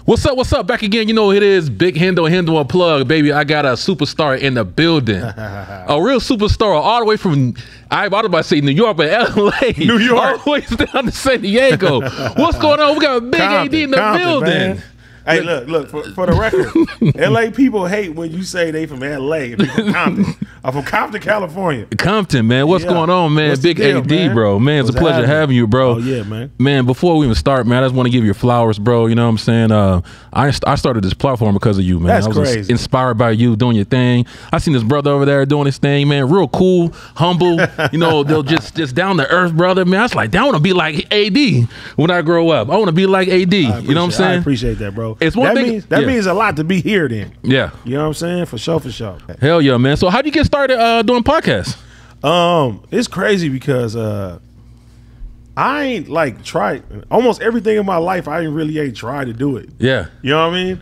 What's up? What's up? Back again. You know it is Big Hendo Unplugged, baby. I got a superstar in the building. A real superstar all the way from, I was about to say New York, but LA. New York. All the way down to San Diego. What's going on? We got a Big AD in the building. Man. Hey, look, for the record, LA people hate when you say they from LA. They from Compton. I'm from Compton, California. Compton, man. What's going on, man? What's Big deal, AD, man? bro. Man, it's a pleasure having you, bro. Oh, yeah, man. Man, before we even start, man, I just want to give you flowers, bro. You know what I'm saying? I started this platform because of you, man. That's I was crazy. Inspired by you doing your thing. I seen this brother over there doing his thing, man. Real cool, humble. You know, they'll just down to earth, brother. Man, I was like, I want to be like AD when I grow up. I want to be like AD. You know what I'm saying? I appreciate that, bro. It's one thing. That means a lot to be here then. Yeah. You know what I'm saying? For sure. Hell yeah, man. So how do you get started doing podcasts? It's crazy because I ain't like tried almost everything in my life. I ain't tried to do it. Yeah. You know what I mean?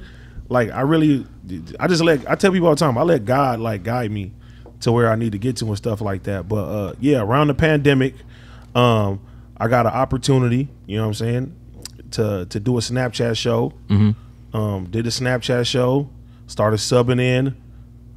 Like I tell people all the time, I let God like guide me to where I need to get to and stuff like that. But yeah, around the pandemic, I got an opportunity, you know what I'm saying, to do a Snapchat show. Did a Snapchat show, started subbing in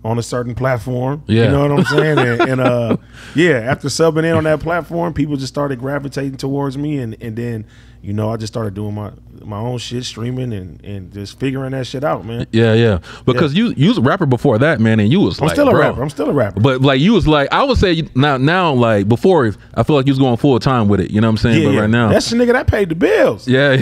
on a certain platform. Yeah. You know what I'm saying? and yeah, after subbing in on that platform, people just started gravitating towards me, and then, you know, I just started doing my own shit, streaming and just figuring that shit out, man. Yeah. Because you was a rapper before that, man, and you was I'm still a rapper. But like you was like, I would say now like before, I feel like you was going full time with it. You know what I'm saying? But right now, that's the nigga that paid the bills. Yeah.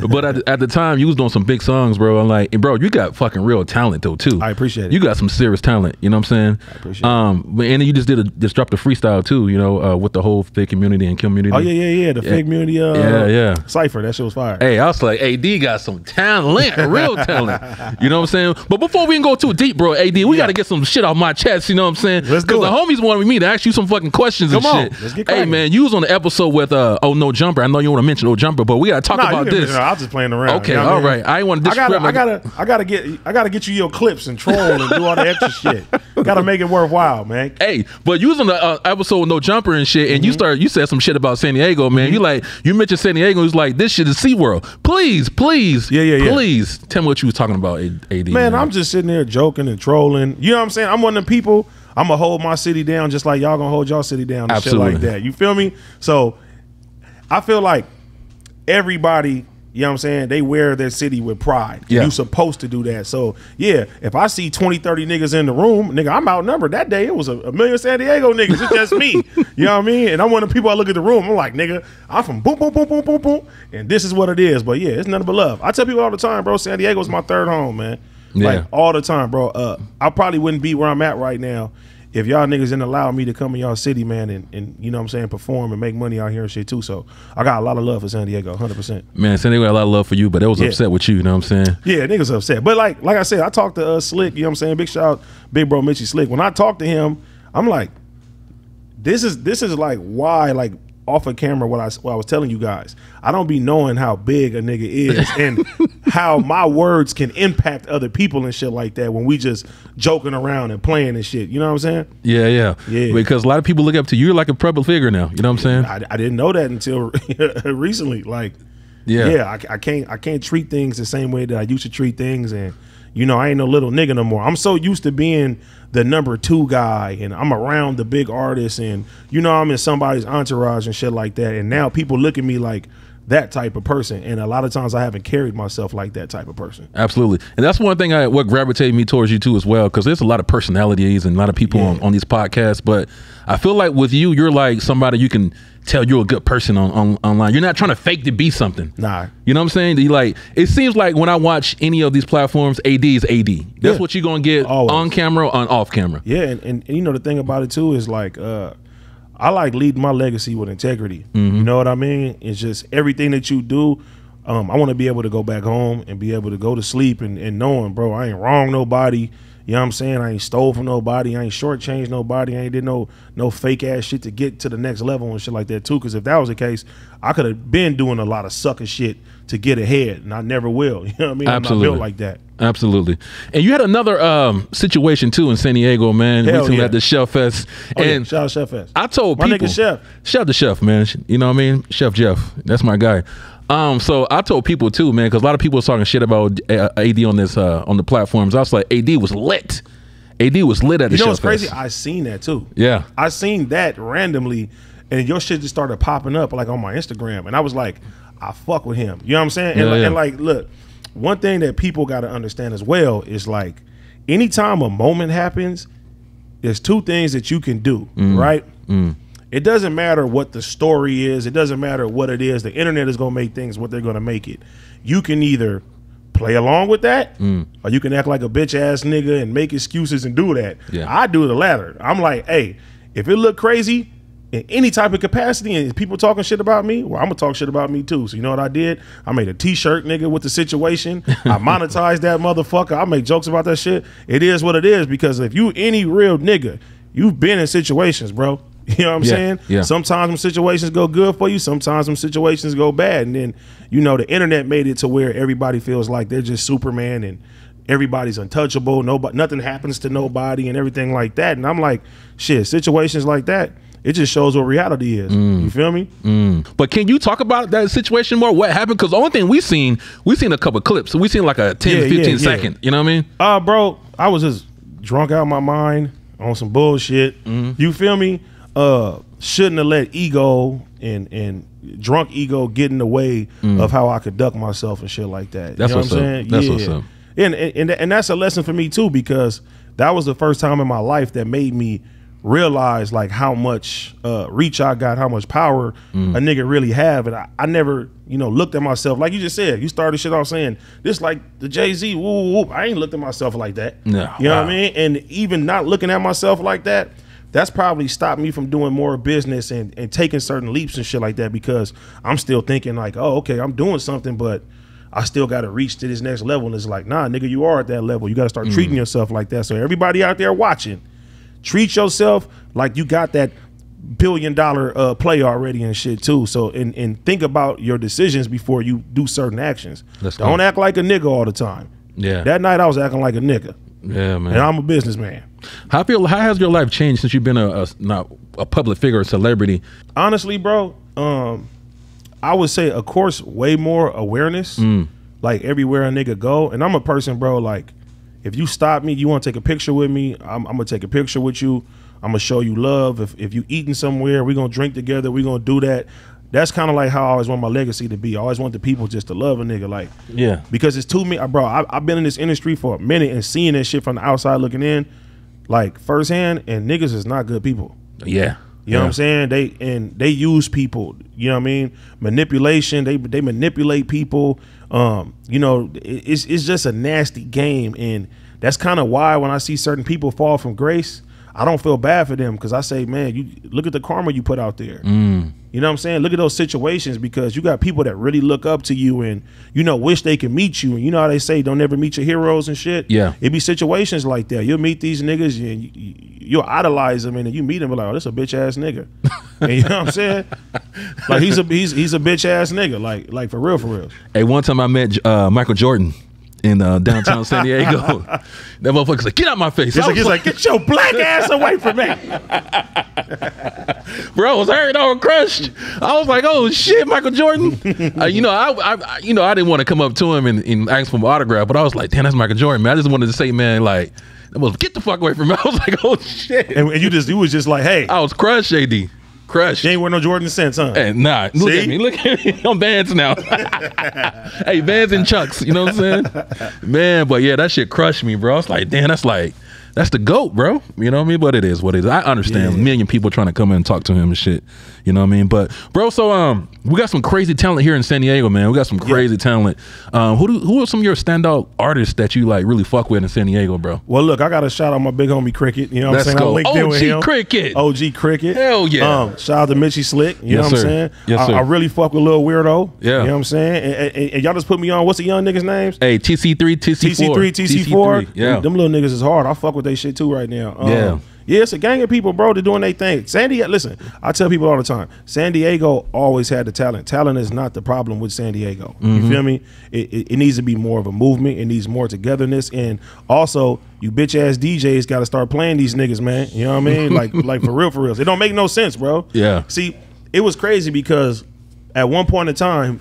But at the time, you was doing some big songs, bro. I'm like, and bro, you got fucking real talent though too. I appreciate it. You got some serious talent. You know what I'm saying? I appreciate it. And then you just dropped a freestyle too. You know, with the whole fake community and community. Oh yeah. The fake community. Yeah. Cypher. That shit was fire. Hey, I was like, AD got some talent, real talent. You know what I'm saying? But before we can go too deep, bro, AD, we got to get some shit off my chest. You know what I'm saying? Let's do it. Because the homies wanted me to ask you some fucking questions and shit. Let's get hey, cracking. man, you was on the episode with Oh No Jumper. I know you want to mention Oh Jumper, but we got to talk about this. I was just playing around. Okay, you know all right. I ain't want to disrespect. I gotta get you your clips and troll and do all the extra shit. Gotta make it worthwhile, man. Hey, but you was on the episode with No Jumper and shit, and you said some shit about San Diego, man. You mentioned San Diego. It was like, this shit is SeaWorld. Please, Yeah. please tell me what you was talking about, AD. Man, I'm just sitting there joking and trolling. You know what I'm saying? I'm one of them people. I'm gonna hold my city down just like y'all gonna hold y'all city down and Absolutely. shit like that. You feel me? So I feel like everybody, you know what I'm saying, they wear their city with pride. Yeah. You supposed to do that. So yeah, if I see 20, 30 niggas in the room, nigga, I'm outnumbered. That day it was a million San Diego niggas. It's just me. You know what I mean? And I'm one of the people I look at the room, I'm like, nigga, I'm from boom, boom, boom, boom, boom, boom. And this is what it is. But yeah, it's nothing but love. I tell people all the time, bro, San Diego's my third home, man. Yeah. Like all the time, bro. I probably wouldn't be where I'm at right now if y'all niggas didn't allow me to come in y'all city, man, and you know what I'm saying, perform and make money out here and shit too. So I got a lot of love for San Diego, 100%. Man, San Diego got a lot of love for you, but they was upset with you know what I'm saying? Yeah, niggas upset. But like I said, I talked to Slick, you know what I'm saying? Big shout out, big bro Mitchie Slick. When I talked to him, I'm like, this is like why, like, off of camera what I was telling you guys. I don't be knowing how big a nigga is and how my words can impact other people and shit like that when we just joking around and playing and shit. You know what I'm saying? Yeah. Because a lot of people look up to you. You're like a public figure now. You know what I'm saying? I didn't know that until recently. Like, yeah, I can't treat things the same way that I used to treat things, and you know, I ain't no little nigga no more. I'm so used to being the #2 guy, and I'm around the big artists, and you know, I'm in somebody's entourage and shit like that. And now people look at me like that type of person, and a lot of times I haven't carried myself like that type of person. Absolutely. And that's one thing what gravitated me towards you too as well, because there's a lot of personalities and a lot of people on these podcasts, but I feel like with you, you're like somebody you can tell you're a good person online. You're not trying to fake to be something. Nah. You know what I'm saying? You like, it seems like when I watch any of these platforms, AD is AD. That's what you're going to get always. On camera, on off camera. Yeah, and you know, the thing about it too is like, I like leading my legacy with integrity. You know what I mean? It's just everything that you do, I want to be able to go back home and be able to go to sleep and knowing, bro, I ain't wrong nobody. You know what I'm saying? I ain't stole from nobody. I ain't shortchanged nobody. I ain't did no fake ass shit to get to the next level and shit like that too. Because if that was the case, I could have been doing a lot of sucker shit to get ahead, and I never will. You know what I mean? Absolutely. I'm not built like that. Absolutely. And you had another situation too in San Diego, man. Hell recently yeah. at the Chef Fest. Oh, and yeah. Shout out Chef Fest. I told my people, nigga Chef. Shout out to Chef, man. You know what I mean? Chef Jeff. That's my guy. So I told people too, man, because a lot of people was talking shit about AD on this on the platforms. I was like, AD was lit. AD was lit at the show. You know what's crazy? I seen that too. Yeah, I seen that randomly, and your shit just started popping up like on my Instagram, and I was like, I fuck with him. You know what I'm saying? And like, look, one thing that people got to understand as well is like, anytime a moment happens, there's two things that you can do, right? It doesn't matter what the story is. It doesn't matter what it is. The internet is going to make things what they're going to make it. You can either play along with that, or you can act like a bitch ass nigga and make excuses and do that. Yeah. I do the latter. I'm like, hey, if it look crazy in any type of capacity and people talking shit about me, well, I'm gonna talk shit about me too. So you know what I did? I made a t-shirt, nigga, with the situation. I monetized that motherfucker. I make jokes about that shit. It is what it is, because if you any real nigga, you've been in situations, bro. You know what I'm saying? Yeah. Sometimes them situations go good for you. Sometimes them situations go bad. And then, you know, the internet made it to where everybody feels like they're just Superman and everybody's untouchable. Nothing happens to nobody and everything like that. And I'm like, shit, situations like that, it just shows what reality is. You feel me? But can you talk about that situation more? What happened? Because the only thing we seen a couple clips. So we seen like a 10, 15 second. You know what I mean? Bro, I was just drunk out of my mind on some bullshit. You feel me? Shouldn't have let ego and drunk ego get in the way of how I conduct myself and shit like that. That's you know what's what I'm up. saying? That's what's up. And that's a lesson for me too, because that was the first time in my life that made me realize like how much reach I got, how much power a nigga really have. And I never, you know, looked at myself like you just said. You started shit off saying this like the Jay-Z, woo, woo. I ain't looked at myself like that. No, you know what I mean? And even not looking at myself like that, that's probably stopped me from doing more business and taking certain leaps and shit like that, because I'm still thinking like, oh, okay, I'm doing something, but I still got to reach to this next level. And it's like, nah, nigga, you are at that level. You got to start treating yourself like that. So everybody out there watching, treat yourself like you got that $1 billion play already and shit too. So and think about your decisions before you do certain actions. Don't act like a nigga all the time. Yeah. That night I was acting like a nigga. Yeah, man. And I'm a businessman. How has your life changed since you've been not a public figure, a celebrity? Honestly, bro, I would say, of course, way more awareness. Like everywhere a nigga go. And I'm a person, bro, like if you stop me, you want to take a picture with me, I'm gonna take a picture with you. I'm gonna show you love. If you eating somewhere, we're gonna drink together, we're gonna do that. That's kind of like how I always want my legacy to be. I always want the people just to love a nigga, like, yeah, because it's too me, bro. I've been in this industry for a minute and seeing that shit from the outside looking in, like firsthand, and niggas is not good people. Yeah, you know what I'm saying? They use people. You know what I mean? Manipulation. They manipulate people. You know, it's just a nasty game, and that's kind of why when I see certain people fall from grace, I don't feel bad for them, because I say, man, you look at the karma you put out there. You know what I'm saying? Look at those situations, because you got people that really look up to you and, you know, wish they could meet you. And you know how they say, don't ever meet your heroes and shit? Yeah. It be situations like that. You'll meet these niggas and you'll idolize them, and then you meet them and like, oh, this a bitch ass nigga. And you know what I'm saying? Like he's a bitch ass nigga. Like for real. Hey, one time I met Michael Jordan in downtown San Diego. That motherfucker's like, get out my face. He's like, get your black ass away from me. Bro, I was hurt. I was crushed. I was like, oh shit, Michael Jordan. You know, I didn't want to come up to him and ask for an autograph, but I was like, damn, that's Michael Jordan, man. I just wanted to say, man, like, get the fuck away from me. I was like, oh shit. And you was just like, hey. I was crushed, AD. Crushed. You ain't wearing no Jordan since, huh? Hey, nah. Look at me. I'm Vans now. Hey, Vans and Chucks. You know what I'm saying? Man, but yeah, that shit crushed me, bro. I was like, damn, that's the GOAT, bro. You know what I mean? But it is what it is. I understand. A million people trying to come in and talk to him and shit. You know what I mean? But bro, so we got some crazy talent here in San Diego, man. We got some crazy talent. Who are some of your standout artists that you like really fuck with in San Diego, bro? Well, look, I got to shout out my big homie Cricket. You know what I'm saying? Go. I linked in with him. Cricket. OG Cricket. Hell yeah. Shout out to Mitchie Slick. You know what I'm saying? Yes, sir. I really fuck with Lil Weirdo. Yeah. You know what I'm saying? And y'all just put me on. What's the young niggas' names? Hey, TC3, TC4. TC4. Yeah. Them little niggas is hard. I fuck with they shit too right now. Yeah, it's a gang of people, bro. They're doing their thing. San Diego, listen, I tell people all the time, San Diego always had the talent. Talent is not the problem with San Diego. You feel me? It needs to be more of a movement. It needs more togetherness. And also, you bitch ass DJs got to start playing these niggas, man. You know what I mean? like for real. It don't make no sense, bro. Yeah. See, it was crazy because at one point in time,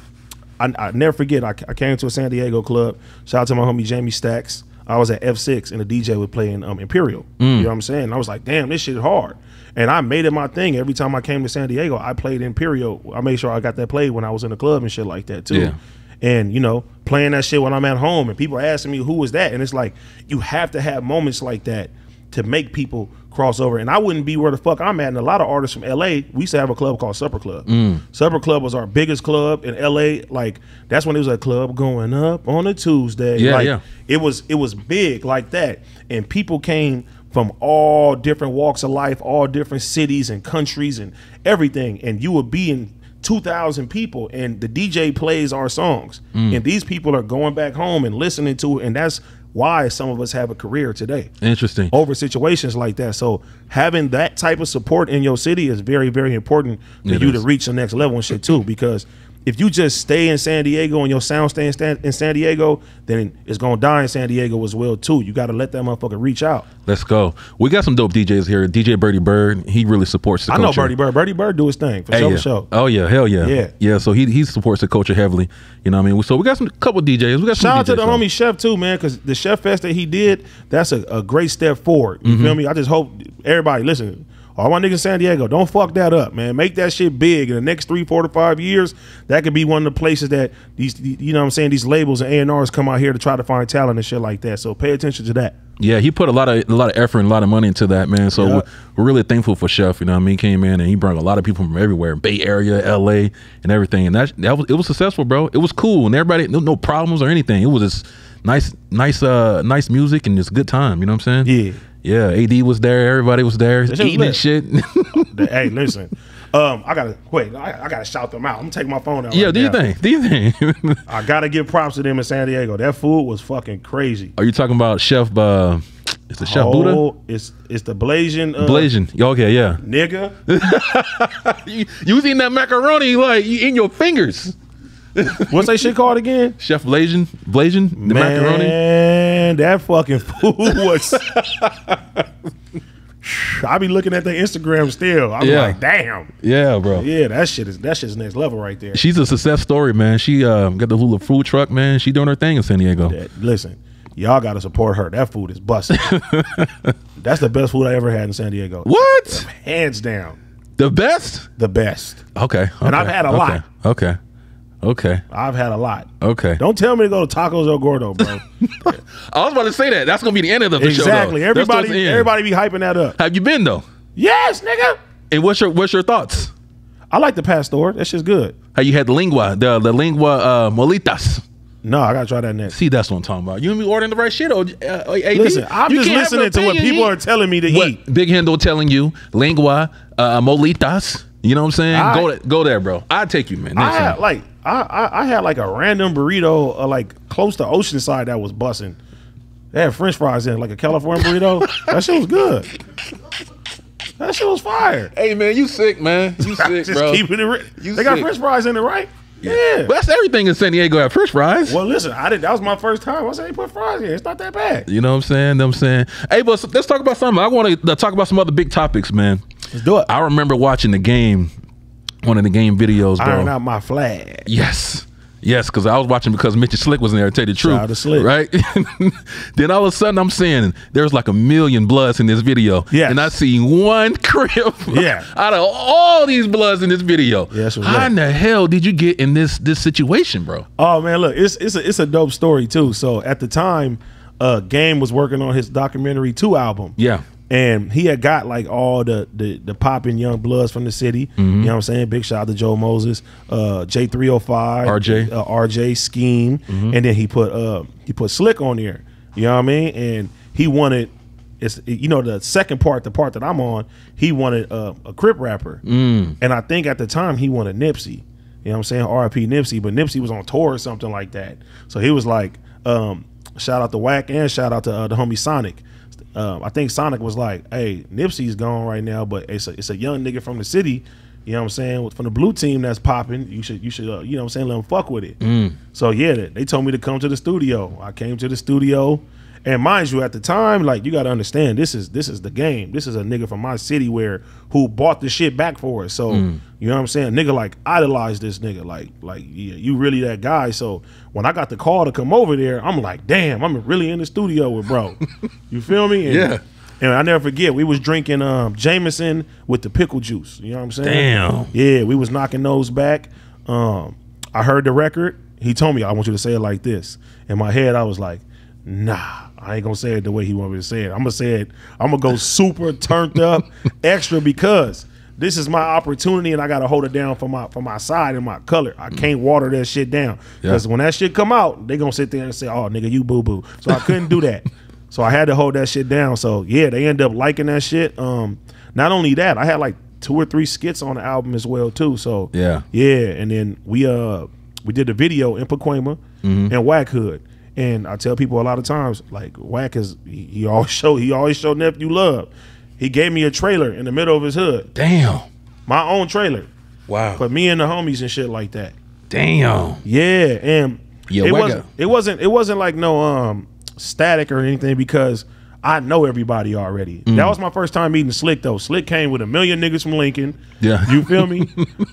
I never forget. I came to a San Diego club. Shout out to my homie Jamie Stacks. I was at F6 and the DJ was playing Imperial. You know what I'm saying? I was like, damn, this shit hard. And I made it my thing. Every time I came to San Diego, I played Imperial. I made sure I got that played when I was in the club and shit like that too. Yeah. And, you know, playing that shit when I'm at home and people are asking me, who was that? And it's like, you have to have moments like that to make people cross over. And I wouldn't be where the fuck I'm at. And a lot of artists from LA, we used to have a club called Supper Club. Supper Club was our biggest club in LA. Like, that's when it was a club going up on a Tuesday. Yeah, like, yeah. It was big like that. And people came from all different walks of life, all different cities and countries and everything. And you would be in 2,000 people and the DJ plays our songs. And these people are going back home and listening to it. And that's why some of us have a career today. Interesting. Over situations like that. So having that type of support in your city is very, very important for you to reach the next level and shit too. Because if you just stay in San Diego and your sound stay in San Diego, then it's gonna die in San Diego as well too. You got to let that motherfucker reach out. Let's go. We got some dope DJs here. DJ Birdie Bird, he really supports the culture. I know Birdie Bird. Birdie Bird do his thing for Hey, show. Oh yeah, hell yeah. Yeah. Yeah, so he supports the culture heavily. You know what I mean? So we got some couple DJs. We got some Shout out to DJs, the homie Chef too, man, because the Chef Fest that he did, that's a great step forward. You feel me? I just hope everybody listen. All my niggas in San Diego, don't fuck that up, man. Make that shit big. In the next 3, 4 to 5 years, that could be one of the places that these, you know what I'm saying, these labels and A&Rs come out here to try to find talent and shit like that. So pay attention to that. Yeah, he put a lot of effort and a lot of money into that, man. So we're really thankful for Chef. You know what I mean? He came in and he brought a lot of people from everywhere, Bay Area, LA, and everything. And it was successful, bro. It was cool, and everybody no problems or anything. It was just nice music and just good time. You know what I'm saying? Yeah. Yeah, AD was there. Everybody was there, eating and shit. Hey, listen. I gotta shout them out. I'm gonna take my phone out. Yeah, right do you now. think? Do you think? I gotta give props to them in San Diego. That food was fucking crazy. Are you talking about Chef? Is the Chef Buddha? It's the Blasian. Blasian. Okay, yeah. Nigga. you was eating that macaroni like you in your fingers. What's that shit called again? Chef Blasian, the macaroni. Man, that fucking food was. I be looking at their Instagram still. I'm like, damn. Yeah, bro. Yeah, that shit's next level right there. She's a success story, man. She got the little food truck, man. She doing her thing in San Diego. Listen, y'all gotta support her. That food is busting. That's the best food I ever had in San Diego. What? Hands down. The best? The best. Okay. And I've had a lot. Okay. I've had a lot. Okay. Don't tell me to go to Tacos El Gordo, bro. I was about to say that. That's gonna be the end of the show. Exactly. Everybody be hyping that up. Have you been though? Yes, nigga. And what's your thoughts? I like the pastor. That shit's good. How you had the lingua molitas? No, I gotta try that next. See, that's what I'm talking about. You and me ordering the right shit, or AD? Listen, I'm just listening to what people are telling me to eat. Big Hendo telling you molitas. You know what I'm saying? Go there, bro. I'll take you, man. I had like a random burrito like close to Oceanside that was busting. They had French fries in it, like a California burrito. That shit was good. That shit was fire. Hey man, you sick, man. You sick, just bro. Keeping it they got French fries in it, right? Yeah. But that's everything in San Diego at French fries. Well, listen, that was my first time. I said they put fries in. It's not that bad. You know what I'm saying? Hey, but let's talk about something. I want to talk about some other big topics, man. Let's do it. I remember watching the game, one of the game videos, bro. Iron out my flag. Yes, because I was watching because Mitch Slick was in there, to tell you the truth. Shout out to Slick. Right? Then all of a sudden I'm saying there's like 1 million bloods in this video. Yes. And I see one Crip out of all these bloods in this video. Yes, how in the hell did you get in this situation, bro? Oh man, look, it's a dope story too. So at the time, Game was working on his documentary 2 album. Yeah. And he had got like all the popping young bloods from the city. You know what I'm saying? Big shout out to Joe Moses, J305, RJ Scheme, and then he put Slick on there. You know what I mean? And he wanted, the second part, the part that I'm on, he wanted a Crip rapper, and I think at the time he wanted Nipsey. You know what I'm saying? R.I.P. Nipsey, but Nipsey was on tour or something like that. So he was like, shout out to Wack and shout out to the homie Sonic. I think Sonic was like, hey, Nipsey's gone right now, but it's a young nigga from the city, you know what I'm saying, from the blue team that's popping. You should you know what I'm saying, let him fuck with it. So yeah, they told me to come to the studio. I came to the studio, And mind you, at the time, like, you got to understand, this is the game. This is a nigga from my city who bought the shit back for us. So you know what I'm saying? Nigga like idolized this nigga. Like yeah, you really that guy. So when I got the call to come over there, I'm like, damn, I'm really in the studio with bro. You feel me? And, Yeah. And I never forget, we was drinking Jameson with the pickle juice. You know what I'm saying? Damn. Yeah, we was knocking those back. I heard the record. He told me, I want you to say it like this. In my head, I was like, nah, I ain't gonna say it the way he wanted me to say it. I'm gonna say it, I'm gonna go super turned up, extra, because this is my opportunity and I gotta hold it down for my side and my color. I can't water that shit down. Because when that shit come out, they gonna sit there and say, oh, nigga, you boo-boo. So I couldn't do that. So I had to hold that shit down. So yeah, they end up liking that shit. Not only that, I had like 2 or 3 skits on the album as well too. So yeah, and then we did the video in Pacoima and Whack Hood. And I tell people a lot of times, like, Whack is he always show nephew love. He gave me a trailer in the middle of his hood. Damn. My own trailer. Wow. But me and the homies and shit like that. Damn. Yeah, and Yeah, it wasn't like no static or anything, because I know everybody already. That was my first time meeting Slick though. Slick came with a million niggas from Lincoln. Yeah. You feel me?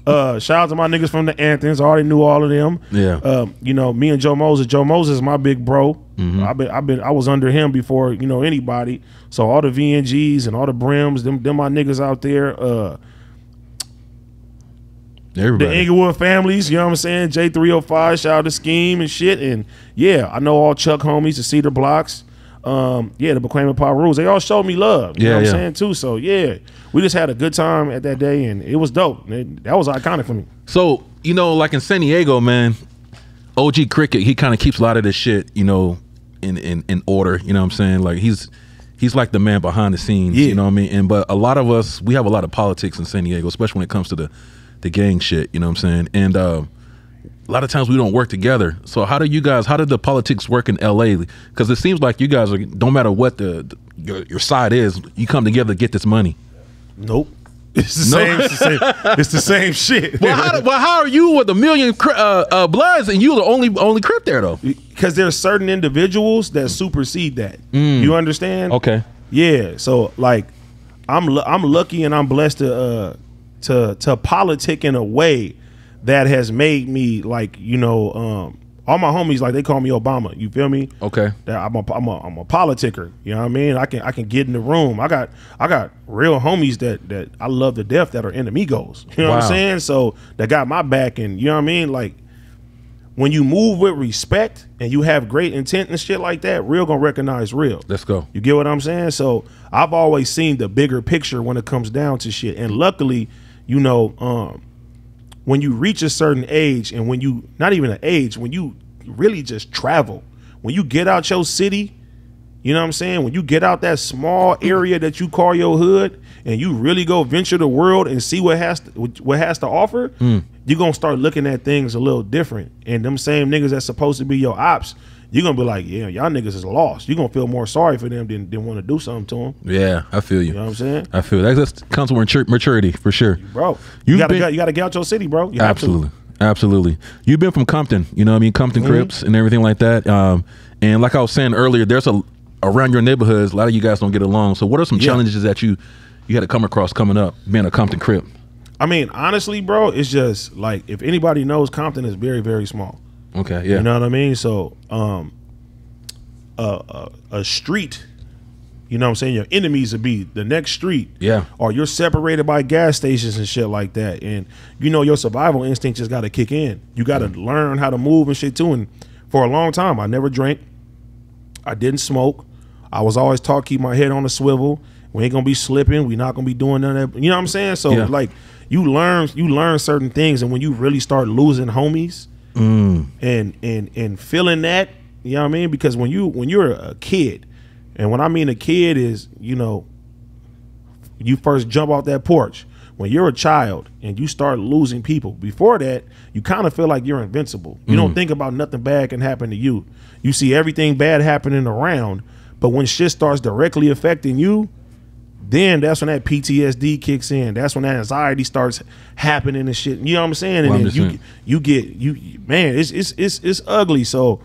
Shout out to my niggas from the Anthons. I already knew all of them. Yeah. You know, me and Joe Moses. Joe Moses is my big bro. I was under him before, you know, anybody. So all the VNGs and all the Brims, them my niggas out there. Everybody. The Inglewood families, you know what I'm saying? J305, shout out to Scheme and shit. And yeah, I know all Chuck homies, the Cedar Blocks. Yeah, the Pacoima Power Rules. They all showed me love. You know what I'm saying too. So yeah, we just had a good time at that day, and it was dope. That was iconic for me. So, you know, like in San Diego, man, OG Cricket, he kind of keeps a lot of this shit, you know, in order. You know what I'm saying? Like he's like the man behind the scenes. You know what I mean? And but a lot of us, we have a lot of politics in San Diego, especially when it comes to the gang shit. You know what I'm saying? And a lot of times we don't work together. So how did the politics work in LA? Because it seems like you guys are, don't matter what your side is, you come together to get this money. Nope. It's the same. It's the same shit. Well, how are you with a million Bloods and you the only Crip there though? Because there's certain individuals that supersede that. You understand? Okay. Yeah. So like, I'm lucky and I'm blessed to politic in a way that has made me, like, you know, all my homies, like, they call me Obama. You feel me? Okay. I'm a politicker. You know what I mean? I can get in the room. I got real homies that I love to death that are enemigos. You know what I'm saying? So that got my back, and you know what I mean? Like, when you move with respect and you have great intent and shit like that, real gonna recognize real. Let's go. You get what I'm saying? So I've always seen the bigger picture when it comes down to shit, and luckily, you know, when you reach a certain age, and when you, not even an age, when you really just travel, when you get out your city, you know what I'm saying? When you get out that small area that you call your hood, and you really go venture the world and see what has to offer, you're gonna start looking at things a little different. And them same niggas that's supposed to be your ops, you're gonna be like, yeah, y'all niggas is lost. You're gonna feel more sorry for them than want to do something to them. Yeah, I feel you. You know what I'm saying? I feel that. That comes with maturity for sure. Bro, you gotta get out your city, bro. Absolutely. Absolutely. You've been from Compton, you know what I mean? Compton Crips and everything like that. And like I was saying earlier, there's around your neighborhoods, a lot of you guys don't get along. So what are some challenges that you had to come across coming up, being a Compton Crip? I mean, honestly, bro, it's just like, if anybody knows, Compton is very, very small. Okay, yeah. You know what I mean? So a street, you know what I'm saying, your enemies would be the next street. Yeah. Or you're separated by gas stations and shit like that. And you know, your survival instinct just gotta kick in. You gotta learn how to move and shit too. And for a long time, I never drank. I didn't smoke. I was always taught, keep my head on a swivel. We ain't gonna be slipping. We not gonna be doing none of that. You know what I'm saying? So like, you learn certain things, and when you really start losing homies and feeling that, you know what I mean? Because when you're a kid, and when I mean a kid is, you know, you first jump off that porch. When you're a child and you start losing people, before that, you kind of feel like you're invincible. You don't think about nothing bad can happen to you. You see everything bad happening around, but when shit starts directly affecting you, then that's when that PTSD kicks in. That's when that anxiety starts happening and shit. You know what I'm saying? And then you get man, it's ugly. So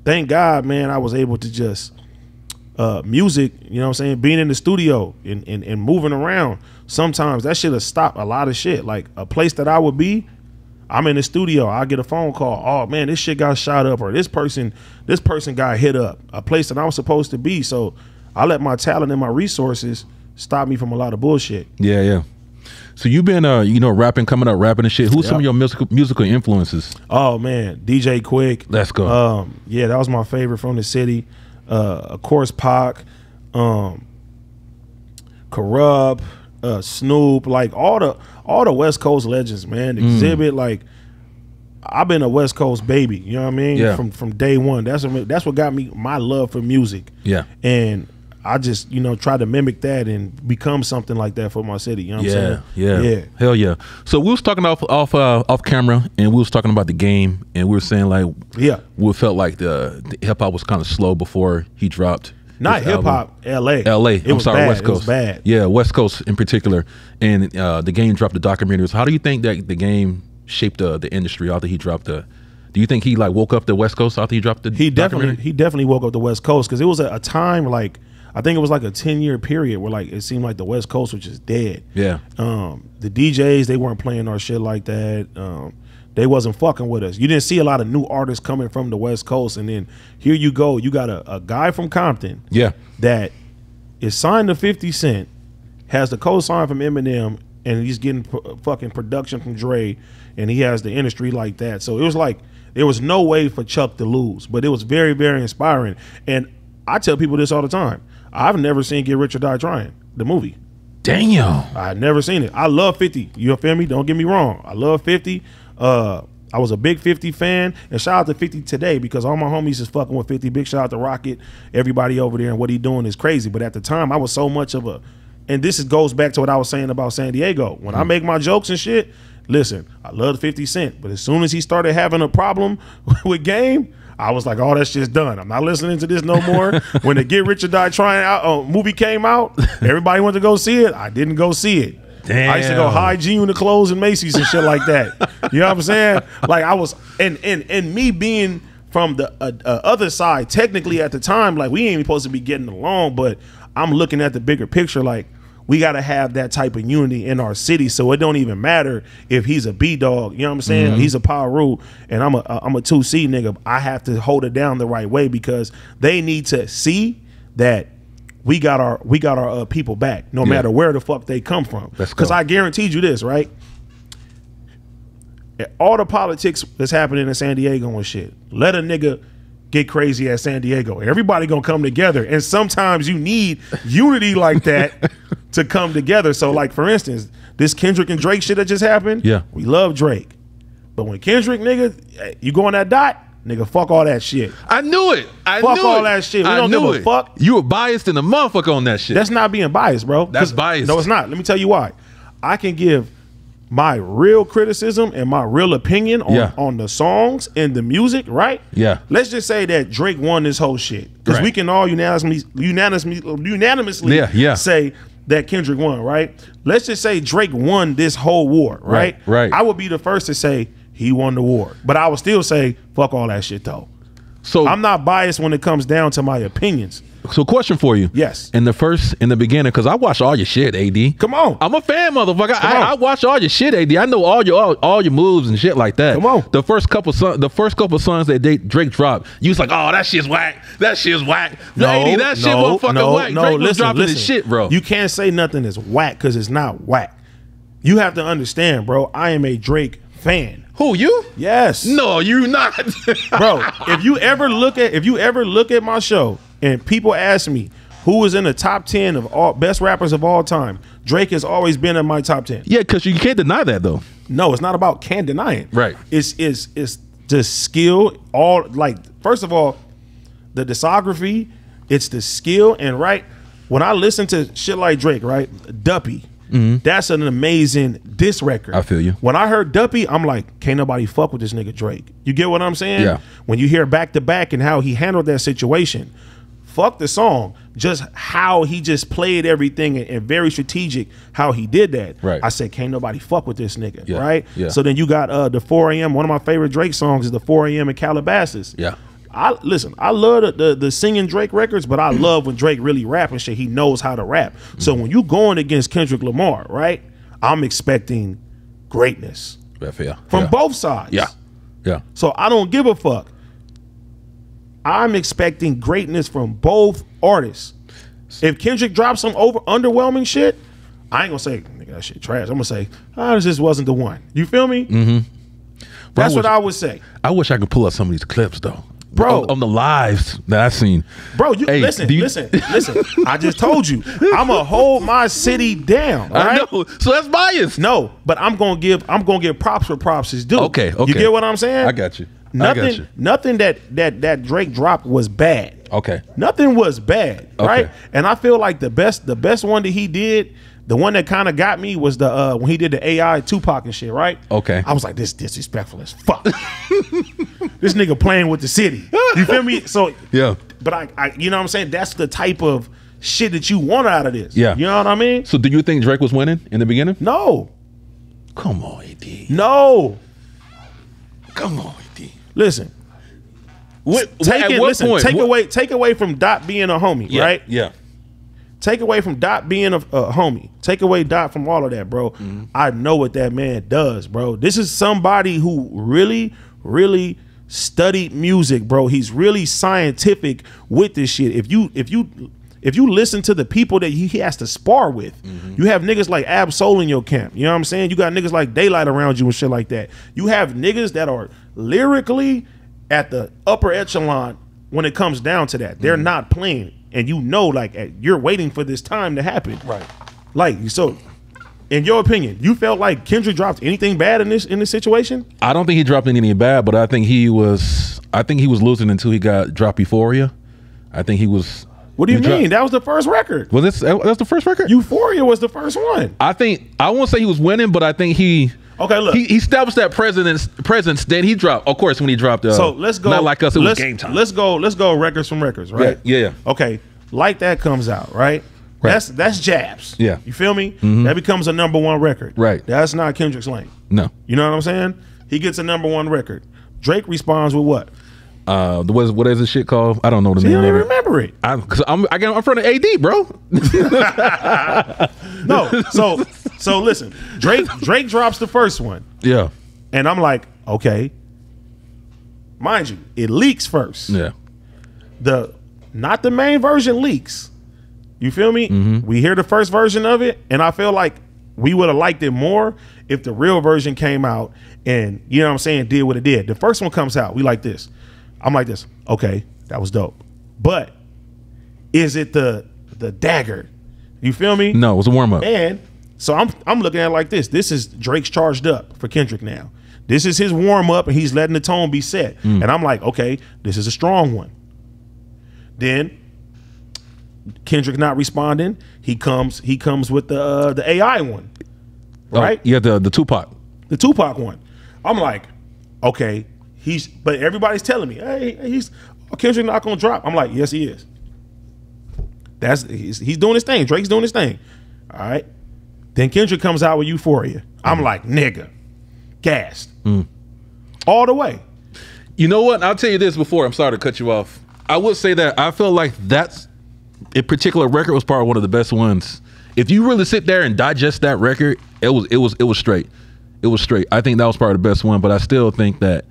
thank God, man, I was able to just music, you know what I'm saying, being in the studio and moving around, sometimes that shit'll stop a lot of shit. Like a place that I would be, I'm in the studio, I get a phone call, oh man, this shit got shot up, or this person got hit up, a place that I was supposed to be. So I let my talent and my resources stop me from a lot of bullshit. Yeah, yeah. So you've been, you know, rapping and shit. Who's some of your musical influences? Oh man, DJ Quick. Let's go. Yeah, that was my favorite from the city. Of course, Pac, Corrupt, Snoop, like all the West Coast legends, man. Exhibit, like I've been a West Coast baby. You know what I mean? Yeah. From day one. That's what got me my love for music. Yeah. And I just, you know, try to mimic that and become something like that for my city. You know what I'm saying? Yeah. Hell yeah. So we was talking off camera, and we was talking about the game, and we were saying like, we felt like the hip hop was kind of slow before he dropped. Not hip hop, LA. I'm sorry, bad. West Coast. It was bad. Yeah, West Coast in particular. And the game dropped the documentaries. How do you think that the game shaped the industry after he dropped the? Do you think he like woke up the West Coast after he dropped the? He definitely woke up the West Coast, because it was a time like, I think it was like a 10-year period where like it seemed like the West Coast was just dead. Yeah. The DJs, they weren't playing our shit like that. They wasn't fucking with us. You didn't see a lot of new artists coming from the West Coast, and then here you go, you got a guy from Compton, that is signed to 50 Cent, has the co-sign from Eminem, and he's getting fucking production from Dre, and he has the industry like that. So it was like there was no way for Chuck to lose, but it was very, very inspiring. And I tell people this all the time. I've never seen Get Rich or Die Trying, the movie. Damn. I've never seen it. I love 50. You feel me? Don't get me wrong. I love 50. I was a big 50 fan, and shout out to 50 today, because all my homies is fucking with 50. Big shout out to Rocket. Everybody over there, and what he doing is crazy. But at the time, I was so much of a, and this goes back to what I was saying about San Diego. When I make my jokes and shit, listen, I love 50 Cent, but as soon as he started having a problem with Game, I was like, oh, that shit's done. I'm not listening to this no more. When the Get Rich or Die Trying movie came out, everybody went to go see it. I didn't go see it. Damn. I used to go hide G-Unit clothes and Macy's and shit like that. You know what I'm saying? Like I was, and me being from the other side, technically at the time, like we ain't even supposed to be getting along, but I'm looking at the bigger picture, like we got to have that type of unity in our city, so it don't even matter if he's a B-dog, you know what I'm saying? He's a Paru, and I'm a 2C nigga. I have to hold it down the right way, because they need to see that we got our people back, no matter where the fuck they come from. Because I guaranteed you this, right? All the politics that's happening in San Diego and shit, let a nigga get crazy at San Diego. Everybody gonna come together, and sometimes you need unity like that to come together. So like for instance, this Kendrick and Drake shit that just happened, we love Drake, but when Kendrick, nigga, you go on that dot, nigga, fuck all that shit. I knew it. Fuck all that shit. We don't give a fuck. You were biased in the motherfucker on that shit. That's not being biased, bro. That's biased. No, it's not. Let me tell you why. I can give my real criticism and my real opinion on the songs and the music, right? Yeah. Let's just say that Drake won this whole shit, because we can all unanimously say that Kendrick won, right? Let's just say Drake won this whole war, right? Right. I would be the first to say he won the war, but I would still say fuck all that shit though. So I'm not biased when it comes down to my opinions. So question for you. Yes. In the beginning, because I watch all your shit, AD. Come on. I'm a fan, motherfucker. I watch all your shit, AD. I know all your moves and shit like that. Come on. The first couple songs that Drake dropped, you was like, oh, that shit's whack. That shit's whack. No, AD, that shit motherfucking whack. Drake was dropping this shit, bro. You can't say nothing is whack because it's not whack. You have to understand, bro. I am a Drake fan. Who, you? Yes. No, you not. Bro, if you ever look at my show and people ask me who is in the top 10 of all best rappers of all time, Drake has always been in my top 10. Yeah, because you can't deny that though. No, it's not about can't deny it. Right. It's the skill, all like first of all, the discography, it's the skill, and right, when I listen to shit like Drake, right? Duppy. That's an amazing diss record. I feel you. When I heard Duppy, I'm like, can't nobody fuck with this nigga Drake. You get what I'm saying? Yeah. When you hear Back to Back and how he handled that situation, fuck the song, just how he just played everything and very strategic how he did that. Right. I said, can't nobody fuck with this nigga, Yeah. right? Yeah. So then you got the 4 a.m. One of my favorite Drake songs is the 4 a.m. in Calabasas. Yeah. listen. I love the singing Drake records, but I love when Drake really rap and shit. He knows how to rap. So when you going against Kendrick Lamar, right? I'm expecting greatness from both sides. Yeah. So I don't give a fuck. I'm expecting greatness from both artists. If Kendrick drops some underwhelming shit, I ain't gonna say nigga that shit trash. I'm gonna say, this just wasn't the one. You feel me? That's what I would say. I wish I could pull up some of these clips though, bro, on the lives that I've seen. Bro, listen. I just told you, I'ma hold my city down. Right? I know, so that's bias. No, but I'm gonna give props where props is due. Okay. You get what I'm saying? I got you. Nothing that Drake dropped was bad. Okay. Nothing was bad, right? And I feel like the best one that he did, the one that kind of got me was the when he did the AI Tupac and shit, right? Okay. I was like, this disrespectful as fuck. This nigga playing with the city. You feel me? So yeah. But I you know what I'm saying? That's the type of shit that you want out of this. Yeah. You know what I mean? So do you think Drake was winning in the beginning? No. Come on, AD. No. Come on, AD. Listen. Take away from Dot being a homie, right? Yeah. Take away from Dot being a homie. Take away Dot from all of that, bro. I know what that man does, bro. This is somebody who really, really studied music, bro. He's really scientific with this shit. If you listen to the people that he has to spar with, you have niggas like Ab Soul in your camp. You know what I'm saying? You got niggas like Daylight around you and shit like that. You have niggas that are lyrically at the upper echelon when it comes down to that. They're not playing. And you know, like, you're waiting for this time to happen. Right. Like, so, in your opinion, you felt like Kendrick dropped anything bad in this situation? I don't think he dropped anything bad, but I think he was losing until he got dropped Euphoria. I think he was. What do you mean? That was the first record. Was that's the first record? Euphoria was the first one. I won't say he was winning, but I think he. Okay, look. He established that presence. Then he dropped, of course, when he dropped. So let's go. Not Like Us. It was Game Time. Let's go. Records from Records, right? Yeah. Okay, Like That comes out, right? That's Jabs. Yeah. You feel me? That becomes a #1 record. Right. That's not Kendrick's lane. No. You know what I'm saying? He gets a #1 record. Drake responds with what? What is this shit called? I don't know the name. You don't of even it. remember it. I'm in front of AD, bro. No. So listen. Drake drops the first one. Yeah. And I'm like, okay. Mind you, it leaks first. Yeah. Not the main version leaks. You feel me? We hear the first version of it, and I feel like we would have liked it more if the real version came out and, you know what I'm saying, did what it did. The first one comes out, we like this. I'm like this. Okay, that was dope. But is it the dagger? You feel me? No, it was a warm up. And so I'm looking at it like this. This is Drake's charged up for Kendrick now. This is his warm up, and he's letting the tone be set. And I'm like, okay, this is a strong one. Then Kendrick not responding. He comes with the AI one, right? Yeah, the Tupac. The Tupac one. I'm like, okay, but everybody's telling me, hey, Kendrick not gonna drop. I'm like, yes, he is. He's doing his thing. Drake's doing his thing. All right. Then Kendrick comes out with Euphoria. I'm like, nigga, gassed all the way. You know what? I'll tell you this before. I'm sorry to cut you off. I would say that I feel like that's a particular record was probably one of the best ones. If you really sit there and digest that record, it was straight. It was straight. I think that was probably the best one, but I still think that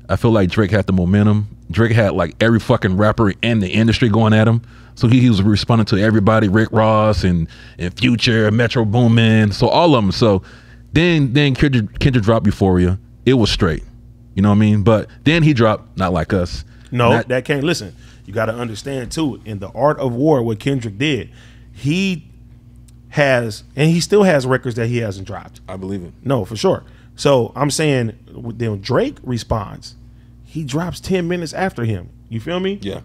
I feel like Drake had the momentum. Drake had like every fucking rapper in the industry going at him. So he was responding to everybody, Rick Ross and Future, Metro Boomin, so all of them. So then Kendrick dropped Euphoria. It was straight. You know what I mean? But then he dropped Not Like Us. No, that can't. Listen, you got to understand too, in the art of war, what Kendrick did, he has, and he still has records that he hasn't dropped. I believe it. No, for sure. So I'm saying then Drake responds, he drops 10 minutes after him. You feel me? Yeah.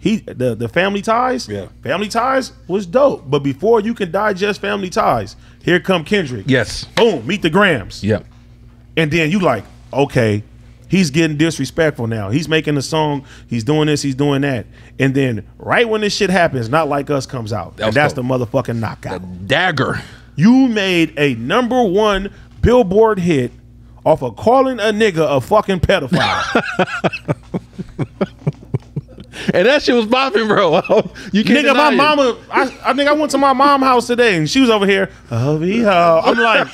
The Family Ties, yeah. Family Ties was dope. But before you can digest Family Ties, here come Kendrick. Yes. Boom, Meet the Grams. Yeah. And then you like, okay, he's getting disrespectful now. He's making a song. He's doing this. He's doing that. And then right when this shit happens, Not Like Us comes out. And that's the motherfucking knockout. The dagger. You made a #1 Billboard hit off of calling a nigga a fucking pedophile. And that shit was popping, bro. You can't Nigga, my deny it. mama, I think I went to my mom's house today and she was over here. I'm like,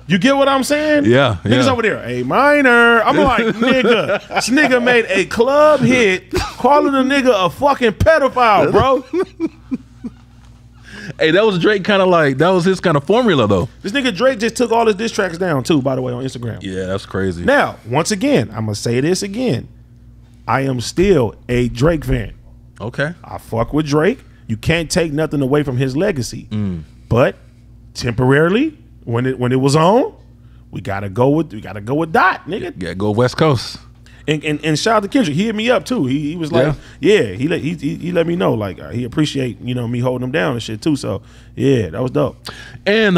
you get what I'm saying? Yeah. Niggas over there, A minor. I'm like, nigga, this nigga made a club hit calling a nigga a fucking pedophile, bro. Hey, that was Drake kind of like, that was his kind of formula, though. This nigga Drake just took all his diss tracks down, too, by the way, on Instagram. Yeah, that's crazy. Now, once again, I'm going to say this again. I am still a Drake fan. Okay. I fuck with Drake. You can't take nothing away from his legacy. But temporarily, when it was on, we gotta go with Dot, nigga. Yeah, go West Coast. And shout out to Kendrick. He hit me up too. He was like, he let me know like he appreciate me holding him down and shit too. So yeah, that was dope. And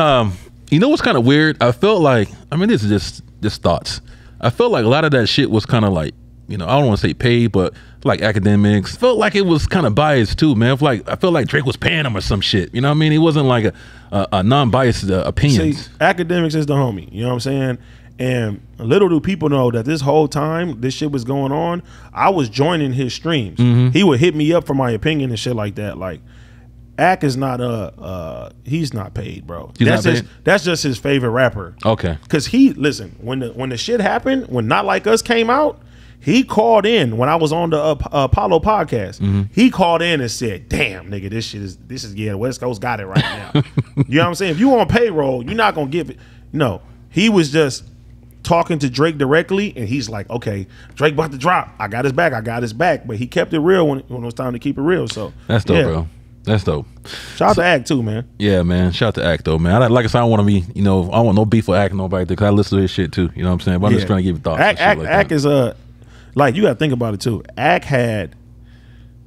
you know what's kind of weird? I felt like, I mean, this is just thoughts. I felt like a lot of that shit was kind of like, I don't want to say paid, but like academics. Felt like it was kind of biased too, man. I felt like Drake was paying him or some shit. You know what I mean? He wasn't like a non-biased opinion. See, academics is the homie. You know what I'm saying? And little do people know that this whole time this shit was going on, I was joining his streams. He would hit me up for my opinion and shit like that. Like, Ak is not he's not paid, bro. That's just his favorite rapper. Okay. Cause listen, when the shit happened, when Not Like Us came out, he called in when I was on the Apollo podcast. He called in and said, "Damn, nigga, this is West Coast got it right now." You know what I'm saying? If you on payroll, you're not gonna give it. No, he was just talking to Drake directly, and he's like, "Okay, Drake about to drop. I got his back." But he kept it real when it was time to keep it real. So that's dope, bro. That's dope. Shout out to Ak too, man. Yeah, man. Shout out to Ak though, man. Like I said, I don't want to be, I don't want no beef with Ak nobody because I listen to his shit too. You know what I'm saying? But I'm just trying to give you thoughts. Ak is like you got to think about it too. Ak had,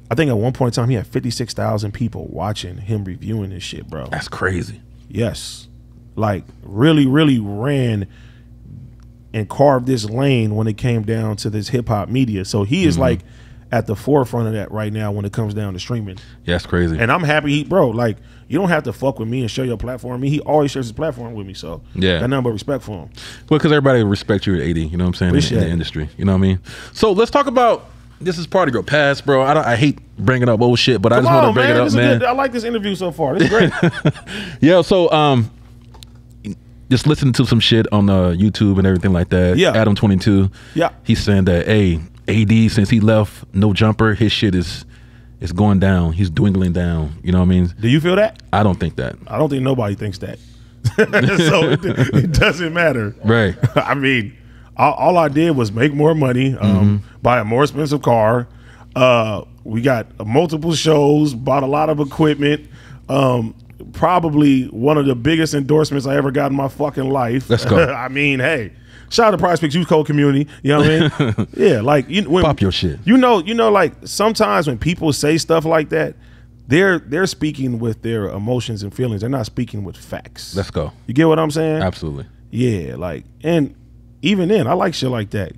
I think at one point in time he had 56,000 people watching him reviewing this shit, bro. That's crazy. Yes, like really ran and carved this lane when it came down to this hip hop media. So he is like at the forefront of that right now when it comes down to streaming. Yeah, that's crazy. And I'm happy like you don't have to fuck with me and share your platform. He always shares his platform with me. So yeah, got nothing but respect for him. Well, because everybody respects you at 80, you know what I'm saying, in the industry. You know what I mean? So let's talk about, this is part of your past, bro. I hate bringing up old shit, but I just want to bring it up, man. I like this interview so far. This is great. Yeah, so just listening to some shit on YouTube and everything like that. Yeah. Adam 22. Yeah. He's saying that, hey, AD, since he left No Jumper, his shit is going down. He's dwindling down. You know what I mean? Do you feel that? I don't think that. I don't think nobody thinks that. So it doesn't matter. Right. I mean, all I did was make more money, buy a more expensive car. We got multiple shows, bought a lot of equipment. Probably one of the biggest endorsements I ever got in my fucking life. Let's go. I mean, hey, shout out to Prospect Youth Code community. You know what I mean? Yeah, like when, pop your shit. You know, like sometimes when people say stuff like that, they're speaking with their emotions and feelings. They're not speaking with facts. Let's go. You get what I'm saying? Absolutely. Yeah, like, and even then, I like shit like that.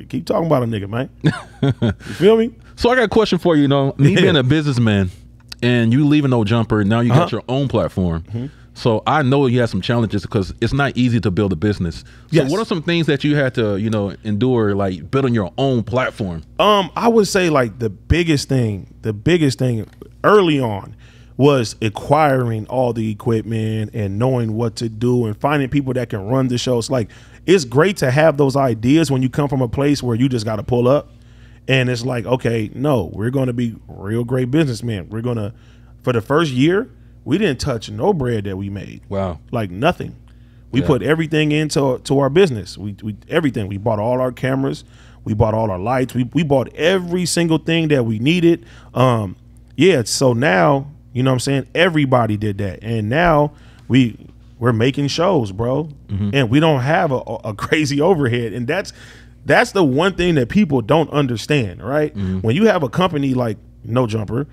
Keep talking about a nigga, man. You feel me? So I got a question for you. Me being a businessman, and you leaving No Jumper, now you got your own platform. So I know you had some challenges because it's not easy to build a business. So what are some things that you had to, endure, like building your own platform? I would say like the biggest thing early on was acquiring all the equipment and knowing what to do and finding people that can run the shows. Like, it's great to have those ideas when you come from a place where you just got to pull up. And it's like, okay, no, we're going to be real great businessmen. We're going to, for the first year, we didn't touch no bread that we made. Wow. Like nothing. We put everything into our business. We everything. We bought all our cameras. We bought all our lights. We bought every single thing that we needed. So now, you know what I'm saying? Everybody did that. And now we're making shows, bro. And we don't have a crazy overhead. And that's the one thing that people don't understand, right? When you have a company like No Jumper,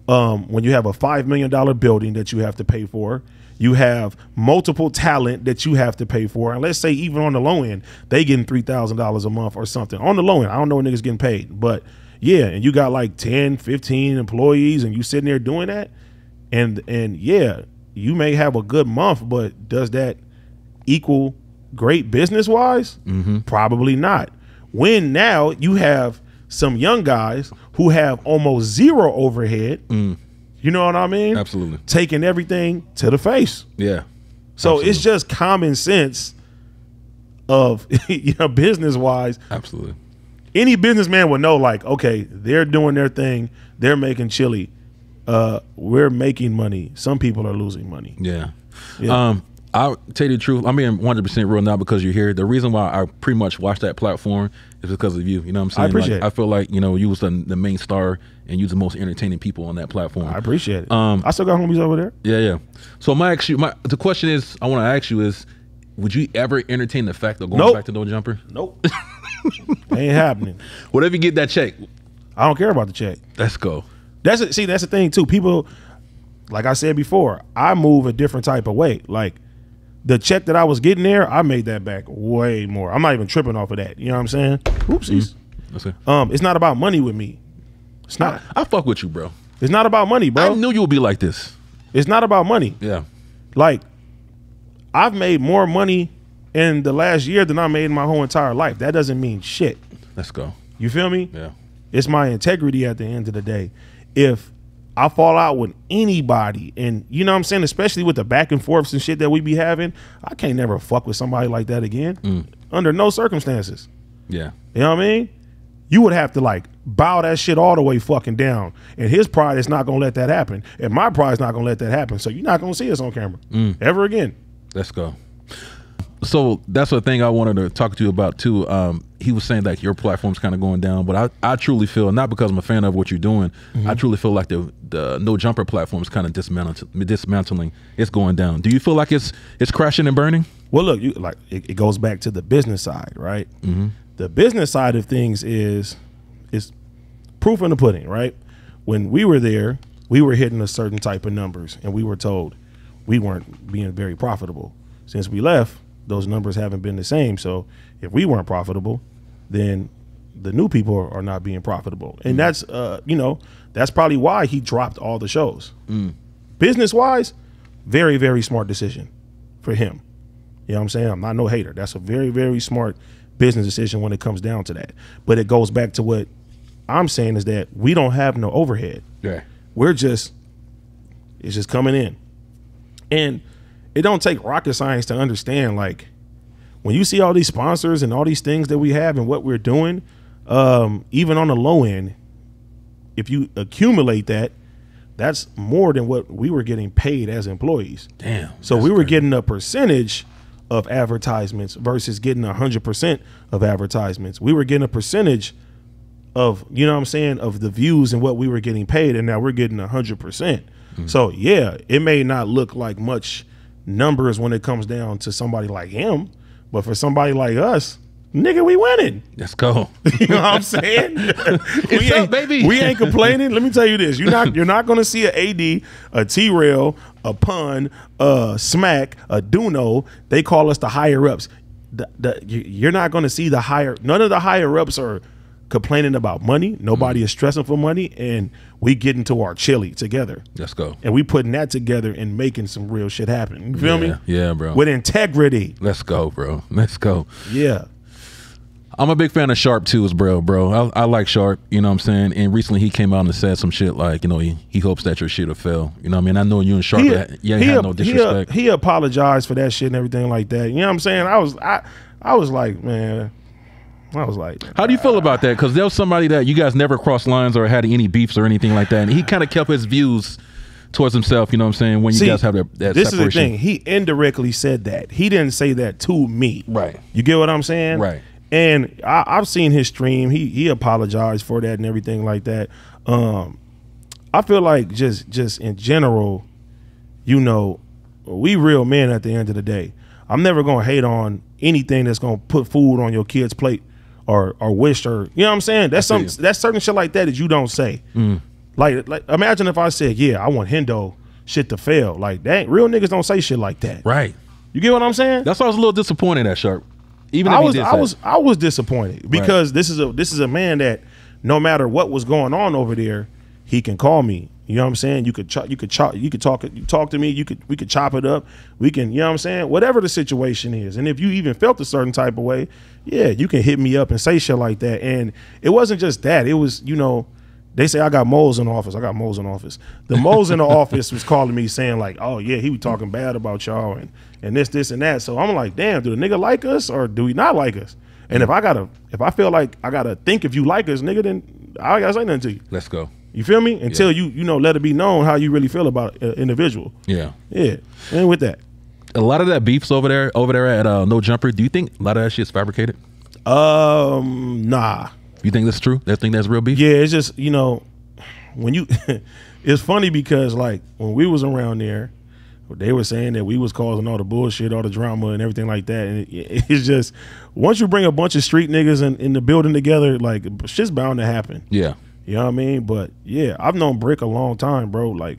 when you have a $5 million building that you have to pay for, you have multiple talent that you have to pay for. And let's say even on the low end, they getting $3,000 a month or something. On the low end, I don't know what niggas getting paid. But yeah, and you got like 10, 15 employees and you sitting there doing that. And yeah, you may have a good month, but does that equal great business wise? Probably not. When now you have some young guys who have almost zero overhead. You know what I mean? Absolutely. Taking everything to the face. Yeah. So Absolutely. it's just common sense of, business wise. Absolutely. Any businessman would know, like, okay, they're doing their thing. They're making chili. We're making money. Some people are losing money. Yeah. Yeah. I'll tell you the truth. I'm being 100% real now because you're here. The reason why I pretty much watched that platform is because of you. You know what I'm saying? I appreciate it. I feel like, you was the main star and you was the most entertaining people on that platform. I appreciate it. I still got homies over there. Yeah. So the question is, I want to ask you is, would you ever entertain the fact of going back to No Jumper? Nope. Ain't happening. Whatever you get that check. I don't care about the check. Let's go. That's the thing too. People, like I said before, I move a different type of way. Like, the check that I was getting there, I made that back way more. I'm not even tripping off of that. You know what I'm saying? Oopsies. It's not about money with me. It's not. I fuck with you, bro. It's not about money, bro. I knew you would be like this. It's not about money. Yeah. Like, I've made more money in the last year than I made in my whole entire life. That doesn't mean shit. Let's go. You feel me? Yeah. It's my integrity at the end of the day. If I fall out with anybody, and you know what I'm saying, especially with the back and forths and shit that we be having, I can't never fuck with somebody like that again. Under no circumstances. Yeah. You know what I mean? You would have to like bow that shit all the way fucking down. And his pride is not gonna let that happen. And my pride is not gonna let that happen. So you're not gonna see us on camera ever again. Let's go. So that's the thing I wanted to talk to you about too. He was saying that your platform's kind of going down, but I truly feel, not because I'm a fan of what you're doing, I truly feel like the No Jumper platform is kind of dismantling. It's going down. Do you feel like it's crashing and burning? Well, look, it goes back to the business side, right? The business side of things is proof in the pudding, right? When we were there, we were hitting a certain type of numbers, and we were told we weren't being very profitable. Since we left, those numbers haven't been the same. So if we weren't profitable, then the new people are not being profitable. And that's, that's probably why he dropped all the shows. Business wise, very, very smart decision for him. You know what I'm saying? I'm not no hater. That's a very, very smart business decision when it comes down to that. But it goes back to what I'm saying is that we don't have no overhead. Yeah. It's just coming in. And it don't take rocket science to understand, like, when you see all these sponsors and all these things that we have and what we're doing, even on the low end, if you accumulate that, that's more than what we were getting paid as employees. Damn. So we were getting a percentage of advertisements versus getting 100% of advertisements. We were getting a percentage of, you know what I'm saying, of the views and what we were getting paid, and now we're getting 100%. So yeah, it may not look like much numbers when it comes down to somebody like him, but for somebody like us, nigga, we winning. Let's go. You know what I'm saying? Baby. We ain't complaining. Let me tell you this: you're not going to see an AD, a T-Rail, a Pun, a Smack, a Duno. They call us the higher ups. You're not going to see the higher. None of the higher ups are complaining about money. Nobody is stressing for money, and we get into our chili together. Let's go. And we putting that together and making some real shit happen. You feel me? Yeah, bro. With integrity. Let's go, bro. Let's go. Yeah. I'm a big fan of Sharp too, bro. I like Sharp, you know what I'm saying? And recently he came out and said some shit like, he hopes that your shit will fail. You know what I mean? I know you and Sharp had no disrespect. He apologized for that shit and everything like that. You know what I'm saying? I was like, man. How do you feel about that? Because there was somebody that you guys never crossed lines or had any beefs or anything like that. And he kind of kept his views towards himself, you know what I'm saying? When you guys have that this separation. Is the thing. He indirectly said that. He didn't say that to me. Right. You get what I'm saying? Right. And I've seen his stream. He apologized for that and everything like that. I feel like just in general, we real men at the end of the day. I'm never going to hate on anything that's going to put food on your kid's plate or wish, or you know what I'm saying? That's certain shit like that you don't say. Like imagine if I said, yeah, I want Hendo shit to fail. Like, dang, real niggas don't say shit like that. Right. You get what I'm saying? That's why I was a little disappointed at Sharp. Even I was disappointed because this is a man that no matter what was going on over there, he can call me You know what I'm saying? You could talk to me. We could chop it up. We can, you know what I'm saying? Whatever the situation is. And if you even felt a certain type of way, yeah, you can hit me up and say shit like that. And it wasn't just that. It was, you know, they say I got moles in the office. I got moles in the office. The moles in the office was calling me saying like, oh yeah, he was talking bad about y'all and this and that. So I'm like, damn, do the nigga like us or do he not like us? And if I feel like I gotta think if you like us, nigga, then I gotta say nothing to you. Let's go. You feel me? Until you know, let it be known how you really feel about an individual. Yeah. Yeah. And with that. A lot of that beef's over there at No Jumper. Do you think a lot of that shit's fabricated? Nah. You think that's true? That think that's real beef? Yeah, it's just, you know, when you it's funny because like when we was around there, they were saying that we was causing all the bullshit, all the drama and everything like that. And it's just once you bring a bunch of street niggas in the building together, like shit's bound to happen. Yeah. You know what I mean? But yeah, I've known Brick a long time, bro. Like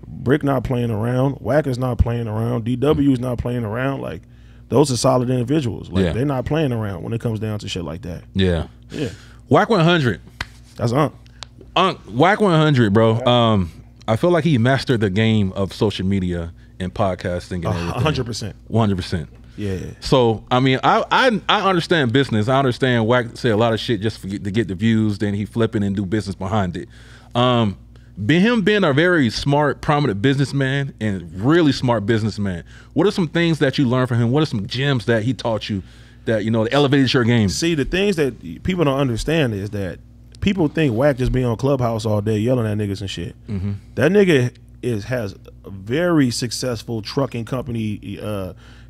Brick not playing around, Wack is not playing around, DW is not playing around. Like those are solid individuals. Like they're not playing around when it comes down to shit like that. Yeah. Yeah. Wack 100. That's Wack 100, bro. I feel like he mastered the game of social media and podcasting and everything. 100%. 100%. Yeah. So I mean, I understand business. I understand Wack say a lot of shit just to get the views. Then he flipping and do business behind it. Him being a very smart, prominent businessman and really smart businessman. What are some things that you learned from him? What are some gems that he taught you that you know elevated your game? See, the things that people don't understand is that people think Wack just be on Clubhouse all day yelling at niggas and shit. Mm-hmm. That nigga has a very successful trucking company.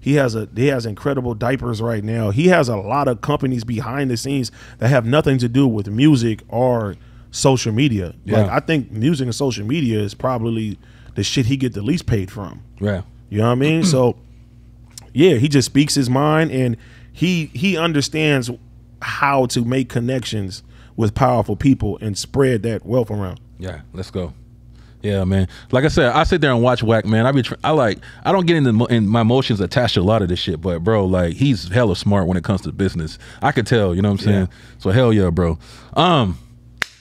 He has incredible diapers right now. He has a lot of companies behind the scenes that have nothing to do with music or social media. Yeah. Like I think music and social media is probably the shit he get the least paid from. Yeah. You know what I mean? So yeah, he just speaks his mind and he understands how to make connections with powerful people and spread that wealth around. Yeah, let's go. Yeah, man. Like I said, I sit there and watch Wack, man. I don't get in my emotions attached to a lot of this shit, but bro, like he's hella smart when it comes to business. I could tell, you know what I'm saying? So hell yeah, bro.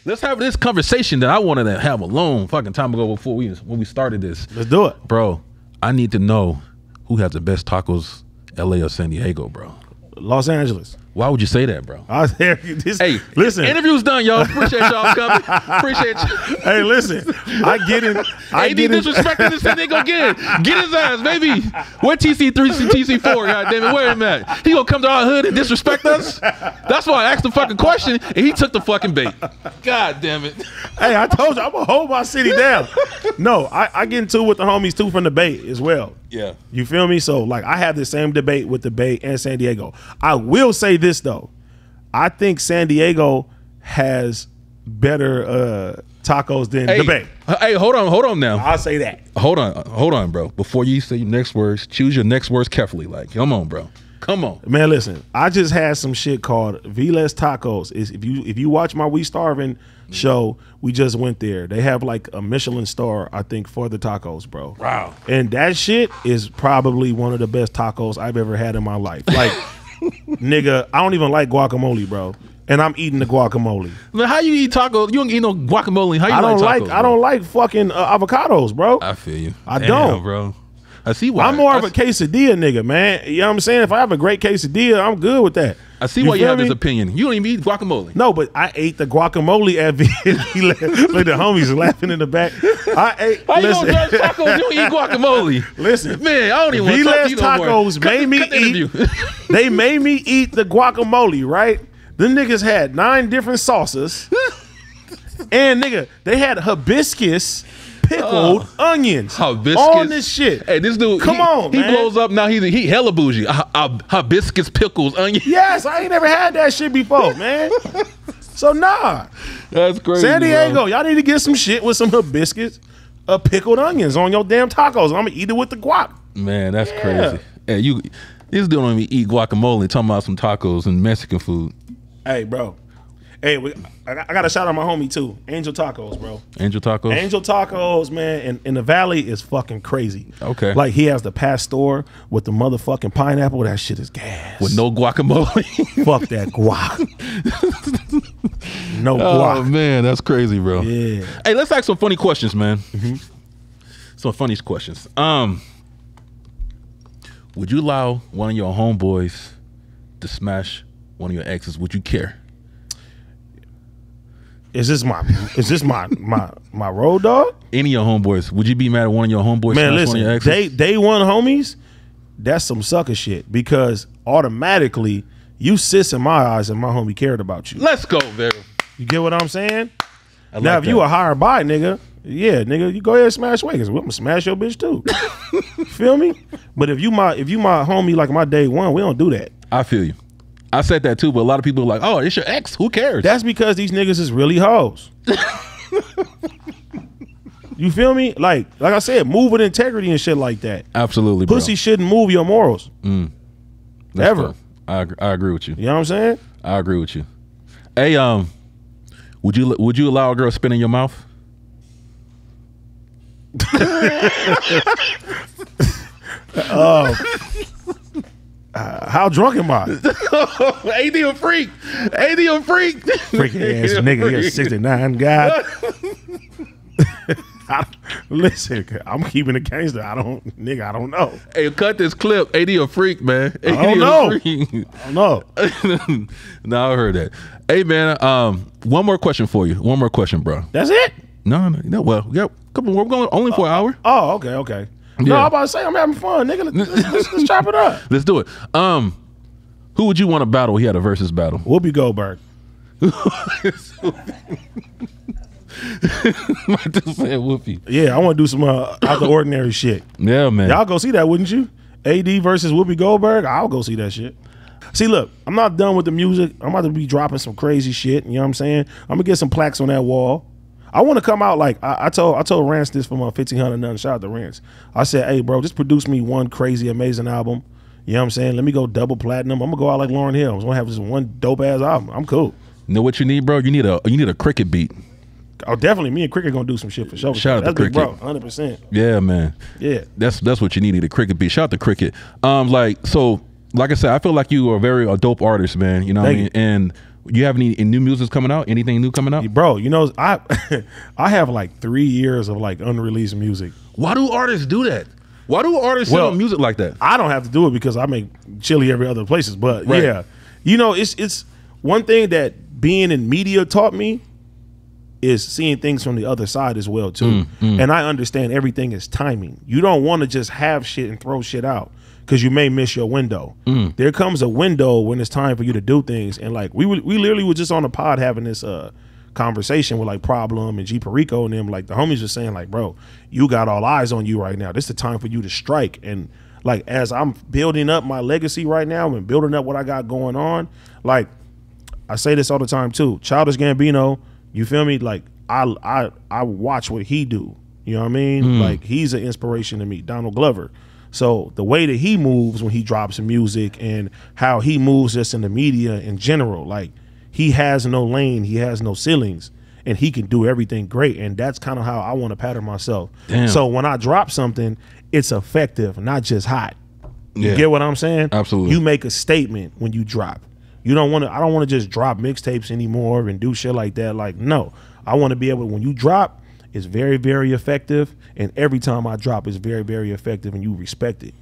Let's have this conversation that I wanted to have a long fucking time ago when we started this. Let's do it. Bro, I need to know who has the best tacos, LA or San Diego, bro. Los Angeles. Why would you say that, bro? Hey, listen. Interview's done, y'all. Appreciate y'all coming. Appreciate you. Hey, listen. I get it. AD disrespecting this thing, they gonna get his ass, baby. Where TC3, TC4, goddammit, where him at? He gonna come to our hood and disrespect us? That's why I asked the fucking question and he took the fucking bait. God damn it. Hey, I told you I'm gonna hold my city down. No, I get into it with the homies too from the Bay as well. Yeah. You feel me? So like I have the same debate with the Bay and San Diego. I will say this though. I think San Diego has better tacos than the Bay. Hey, hold on now. I'll say that. Hold on, bro. Before you say your next words, choose your next words carefully. Like, come on, bro. Come on. Man, listen. I just had some shit called Viles Tacos. If you watch my We Starving show, we just went there. They have like a Michelin star, I think, for the tacos, bro. Wow. And that shit is probably one of the best tacos I've ever had in my life. Like, nigga, I don't even like guacamole, bro. And I'm eating the guacamole. Man, how you eat tacos? You don't eat no guacamole. How you I don't like fucking avocados, bro. I feel you. I don't, bro. I see why. I'm more of a quesadilla nigga, man. You know what I'm saying? If I have a great quesadilla, I'm good with that. I see why you have this opinion. You don't even eat guacamole. No, but I ate the guacamole at like the homies laughing in the back. I ate. How you gonna judge tacos? You don't eat guacamole. Listen, man, I don't even want to talk to you no more. Tacos made me eat. They made me eat the guacamole, right? The niggas had 9 different sauces, and nigga, they had hibiscus. Pickled onions hibiscus on this shit. Hey, this dude, come on, he man. blows up now. He hella bougie. Hibiscus pickles onions. Yes, I ain't never had that shit before, man. So nah, that's crazy. San Diego, bro. Y'all need to get some shit with some hibiscus, pickled onions on your damn tacos. I'm gonna eat it with the guac. Man, that's crazy. Hey, this dude don't even eat guacamole. Talking about some tacos and Mexican food. Hey, bro. Hey, I got to shout out my homie too. Angel Tacos, bro. Angel Tacos? Angel Tacos, man, in the Valley is fucking crazy. Okay. Like he has the pastor with the motherfucking pineapple. That shit is gas. With no guacamole. Fuck that guac. No Oh guac. man, that's crazy, bro. Yeah. Hey, let's ask some funny questions, man. Some funny questions. Would you allow one of your homeboys to smash one of your exes? Would you care? Is this my road dog? Any of your homeboys? Would you be mad at one of your homeboys? Man, smash one of your listen, exes? day one homies, that's some sucker shit because automatically you sis in my eyes and my homie cared about you. Let's go, Vera. You get what I'm saying? I Now, like if you that. a higher buy, nigga, yeah, nigga, you go ahead and smash Wakers. I'm gonna smash your bitch too. Feel me? But if you my homie like my day one, we don't do that. I feel you. I said that too, but a lot of people are like, "Oh, it's your ex. Who cares?" That's because these niggas is really hoes. You feel me? Like I said, move with integrity and shit like that. Absolutely, bro. Pussy shouldn't move your morals. That's Ever. dope. I agree with you. You know what I'm saying? I agree with you. Hey, would you allow a girl to spit in your mouth? How drunk am I? AD a freak. AD a freak. Freaking ass nigga, you're a 69 guy. Listen, I'm keeping it gangster. I don't know. Hey, cut this clip. AD a freak, man. AD don't know. A freak. I don't know. No, I heard that. Hey, man. One more question for you. One more question, bro. That's it? No. Well, we got a couple more. We're going only for an hour. Oh, okay. No, Yeah. I'm about to say I'm having fun, nigga. Let's chop it up. Let's do it. Who would you want to battle? He had a versus battle. Whoopi Goldberg. I just said Whoopi. Yeah, I want to do some out the ordinary shit. Yeah, man. Y'all go see that, wouldn't you? AD versus Whoopi Goldberg. I'll go see that shit. See, look, I'm not done with the music. I'm about to be dropping some crazy shit. You know what I'm saying? I'm gonna get some plaques on that wall. I want to come out like I told Rance this for my 1500 nothing. Shout out to Rance. I said, hey, bro, just produce me one crazy, amazing album. You know what I'm saying? Let me go double platinum. I'm gonna go out like Lauryn Hill. I'm gonna have this one dope ass album. I'm cool. You know what you need, bro? You need a cricket beat. Oh, definitely. Me and Cricket gonna do some shit for sure. Shout out to That's big, Cricket. bro. 100%. Yeah, man. Yeah. That's what you need a cricket beat. Shout out to Cricket. Like I said, I feel like you are a dope artist, man. You know what I mean? And you have any new music coming out? Anything new coming out? Bro, you know, I have like 3 years of like unreleased music. Why do artists do that? Why do artists sell music like that? I don't have to do it because I make chili every other places. But Right. yeah, you know, it's one thing that being in media taught me is seeing things from the other side as well too. And I understand everything is timing. You don't want to just have shit and throw shit out because you may miss your window. There comes a window when it's time for you to do things. And like we literally were just on a pod having this conversation with like Problem and G Perico and them. Like the homies were saying like, bro, you got all eyes on you right now. This is the time for you to strike. And like as I'm building up my legacy right now and building up what I got going on, like I say this all the time too. Childish Gambino, you feel me? Like I watch what he do. You know what I mean? Like he's an inspiration to me. Donald Glover. So the way that he moves when he drops music and how he moves just in the media in general, like he has no lane, he has no ceilings, and he can do everything great. And that's kind of how I want to pattern myself. Damn. So when I drop something, it's effective, not just hot. You get what I'm saying? Absolutely. You make a statement when you drop. You don't want to. I don't want to just drop mixtapes anymore and do shit like that. Like, no, I want to be able to, when you drop, it's very, very effective. And every time I drop, it's very, very effective and you respect it.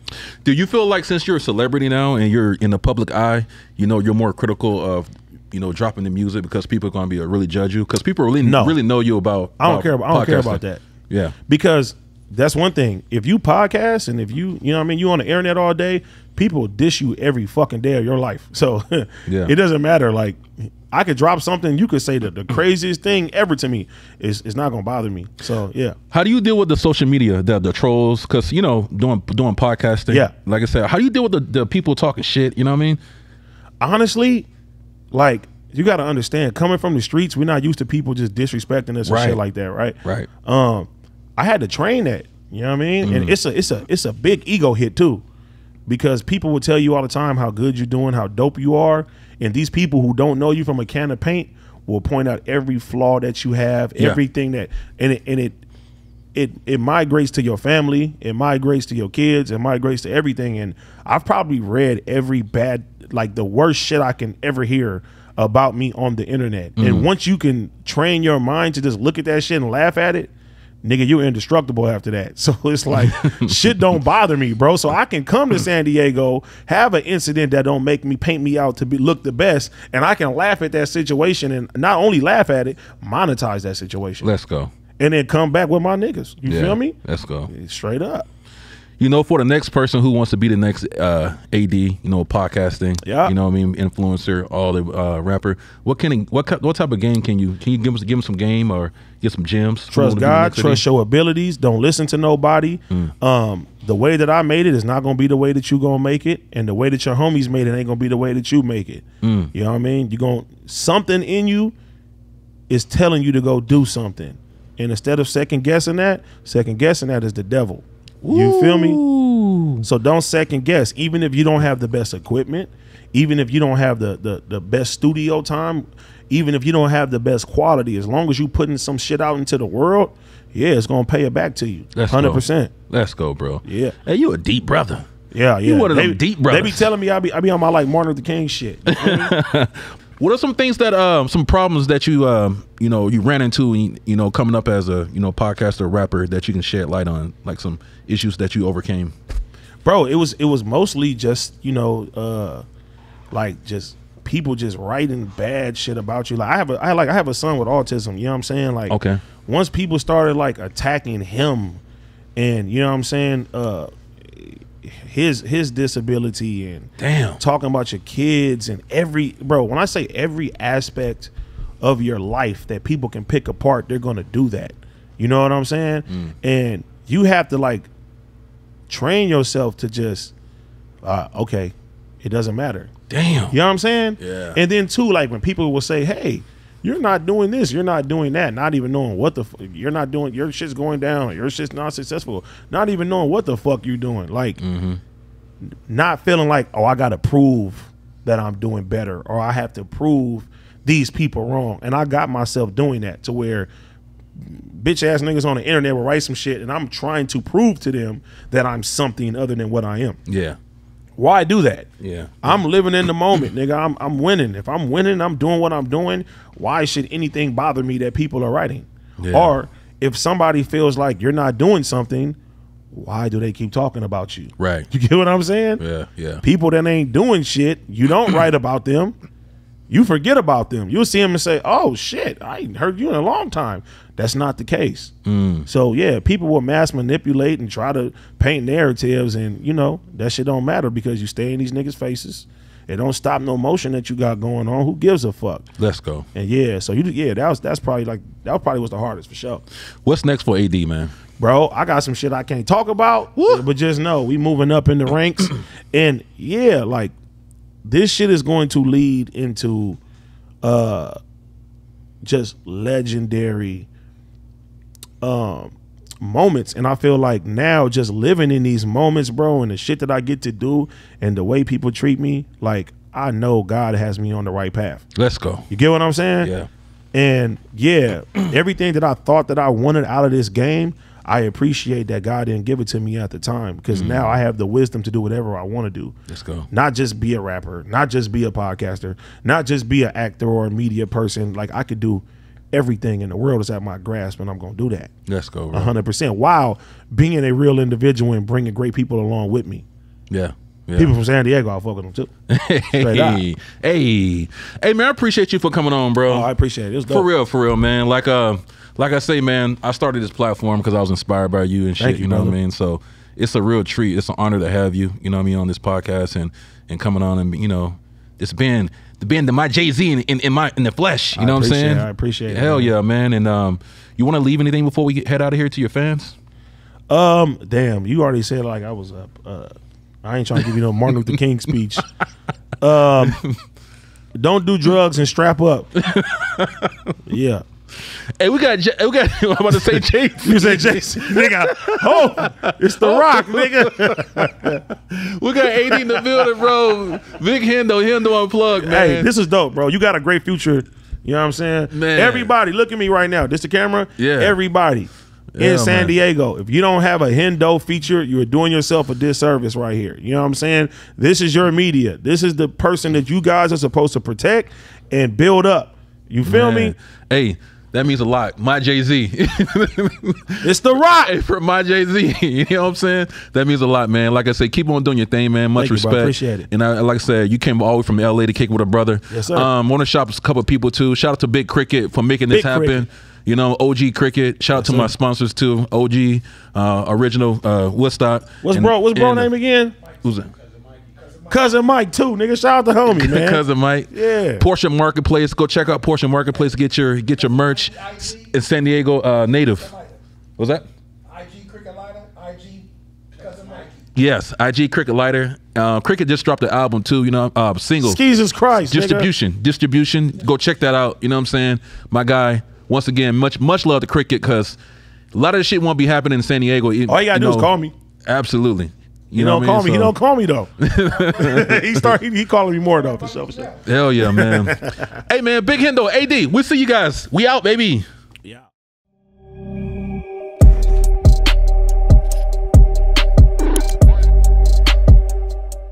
Do you feel like since you're a celebrity now and you're in the public eye, you know, you're more critical of, you know, dropping the music because people are going to be really judge you? Because people really know you about I don't care about that. Yeah. Because that's one thing. If you podcast and if you know what I mean, you on the internet all day, people dish you every fucking day of your life. So Yeah. it doesn't matter. Like I could drop something, you could say the craziest thing ever to me. It's not gonna bother me. So yeah. How do you deal with the social media, the trolls? Because, you know, doing podcasting. Yeah. Like I said, how do you deal with the people talking shit? You know what I mean? Honestly, like you got to understand, coming from the streets, we're not used to people just disrespecting us and Right. shit like that, right? Right. I had to train that. You know what I mean? And it's a big ego hit too, because people will tell you all the time how good you're doing, how dope you are, and these people who don't know you from a can of paint will point out every flaw that you have, everything that, and it migrates to your family, it migrates to your kids, it migrates to everything. And I've probably read every bad, like the worst shit I can ever hear about me on the internet. And once you can train your mind to just look at that shit and laugh at it, nigga, you're indestructible after that. So it's like shit don't bother me, bro. So I can come to San Diego, have an incident that don't make me paint me out to look the best, and I can laugh at that situation and not only laugh at it, monetize that situation. Let's go. And then come back with my niggas. You feel me? Let's go. Straight up. You know, for the next person who wants to be the next AD, you know, podcasting, yeah, you know what I mean, influencer, all the rapper, what type of game can you give him some game or get some gems? Trust God, trust your abilities, don't listen to nobody. The way that I made it is not gonna be the way that you gonna make it, and the way that your homies made it ain't gonna be the way that you make it. You know what I mean? Something in you is telling you to go do something. And instead of second guessing that is the devil. You feel me? So don't second guess. Even if you don't have the best equipment, even if you don't have the best studio time, even if you don't have the best quality, as long as you putting some shit out into the world, yeah, it's gonna pay it back to you. 100%. Let's go, bro. Yeah. Hey, you a deep brother. Yeah. You one of them deep brothers. They be telling me I be on my like Martin Luther King shit. You feel me? What are some things that some problems that you you know, you ran into, you know, coming up as a, you know, podcaster, rapper, that you can shed light on, like some issues that you overcame? Bro, it was mostly just, you know, like just people just writing bad shit about you. Like I have a son with autism, you know what I'm saying? Like, okay, once people started like attacking him and, you know what I'm saying, his disability and talking about your kids and when I say every aspect of your life that people can pick apart, they're gonna do that. You know what I'm saying? And you have to like train yourself to just okay, it doesn't matter. Damn. You know what I'm saying? Yeah. And then too, like when people will say, hey, you're not doing this, you're not doing that, not even knowing what you're not doing, your shit's going down, your shit's not successful, not even knowing what the fuck you're doing. Like not feeling like, oh, I gotta prove that I'm doing better, or I have to prove these people wrong. And I got myself doing that to where bitch ass niggas on the internet will write some shit and I'm trying to prove to them that I'm something other than what I am. Yeah. Why do that? Yeah. I'm living in the moment, nigga. I'm winning. If I'm winning, I'm doing what I'm doing. Why should anything bother me that people are writing? Yeah. Or if somebody feels like you're not doing something, why do they keep talking about you? Right. You get what I'm saying? Yeah, yeah. People that ain't doing shit, you don't write about them. You forget about them. You'll see them and say, oh, shit, I ain't heard you in a long time. That's not the case. So, yeah, people will mass manipulate and try to paint narratives, and, you know, that shit don't matter because you stay in these niggas' faces. It don't stop no motion that you got going on. Who gives a fuck? Let's go. And, yeah, so, that probably was the hardest for sure. What's next for AD, man? Bro, I got some shit I can't talk about, but just know we moving up in the ranks. And, yeah, like, this shit is going to lead into just legendary moments. And I feel like now just living in these moments, bro, and the shit that I get to do and the way people treat me, like, I know God has me on the right path. Let's go. You get what I'm saying? Yeah. And yeah, everything that I thought that I wanted out of this game, I appreciate that God didn't give it to me at the time, because now I have the wisdom to do whatever I want to do. Let's go. Not just be a rapper, not just be a podcaster, not just be an actor or a media person. Like, I could do everything in the world is at my grasp, and I'm going to do that. Let's go. 100%. While being a real individual and bringing great people along with me. Yeah. Yeah. People from San Diego, I fuck with them too. Hey, man, I appreciate you for coming on, bro. Oh, I appreciate it. It was dope. For real, man. Like I say, man, I started this platform because I was inspired by you and shit. You know what I mean? So it's a real treat. It's an honor to have you. You know what I mean, on this podcast and coming on and, you know, it's been my Jay-Z in the flesh. You know what I'm saying? I appreciate it. Hell yeah, man. And you want to leave anything before we head out of here to your fans? Damn, you already said like I was I ain't trying to give you no Martin Luther King speech. Don't do drugs and strap up. Yeah. Hey, we got I'm about to say Jason. You say Jason, nigga. Oh, it's The Rock, nigga. We got AD in the building, bro. Big Hendo Unplugged, man. Hey, this is dope, bro. You got a great future. You know what I'm saying? Man. Everybody, look at me right now. This the camera? Yeah. Everybody. in San Diego. If you don't have a Hendo feature, you're doing yourself a disservice right here. You know what I'm saying? This is your media. This is the person that you guys are supposed to protect and build up. You feel me? Hey, that means a lot. My Jay-Z. It's the rock. Hey, for my Jay-Z. You know what I'm saying? That means a lot, man. Like I said, keep on doing your thing, man. Much respect. Bro. Appreciate it. And like I said, you came all the way from LA to kick with a brother. Yes, sir. Want to shout out a couple of people too. Shout out to Big Cricket for making this happen. Cricket. You know, OG Cricket. Shout out to my sponsors too. OG, Original, Woodstock. What's bro name again? Who's that? Cousin Mike too, nigga. Shout out to homie, man. Cousin Mike. Yeah. Portion Marketplace. Go check out Portion Marketplace to get your merch. In San Diego native. What's that? IG Cricket Lighter. IG Cousin Mike. Yes, IG Cricket Lighter. Cricket just dropped the album too. You know, single. Jesus Christ. Distribution. Go check that out. You know what I'm saying? My guy. Once again, much love to Cricket because a lot of the shit won't be happening in San Diego. All you gotta do is call me. Absolutely. He don't call me. He don't call me though. He calling me more though for sure. Hell yeah, man. Hey man, Big Hendo, AD. We'll see you guys. We out, baby. Yeah.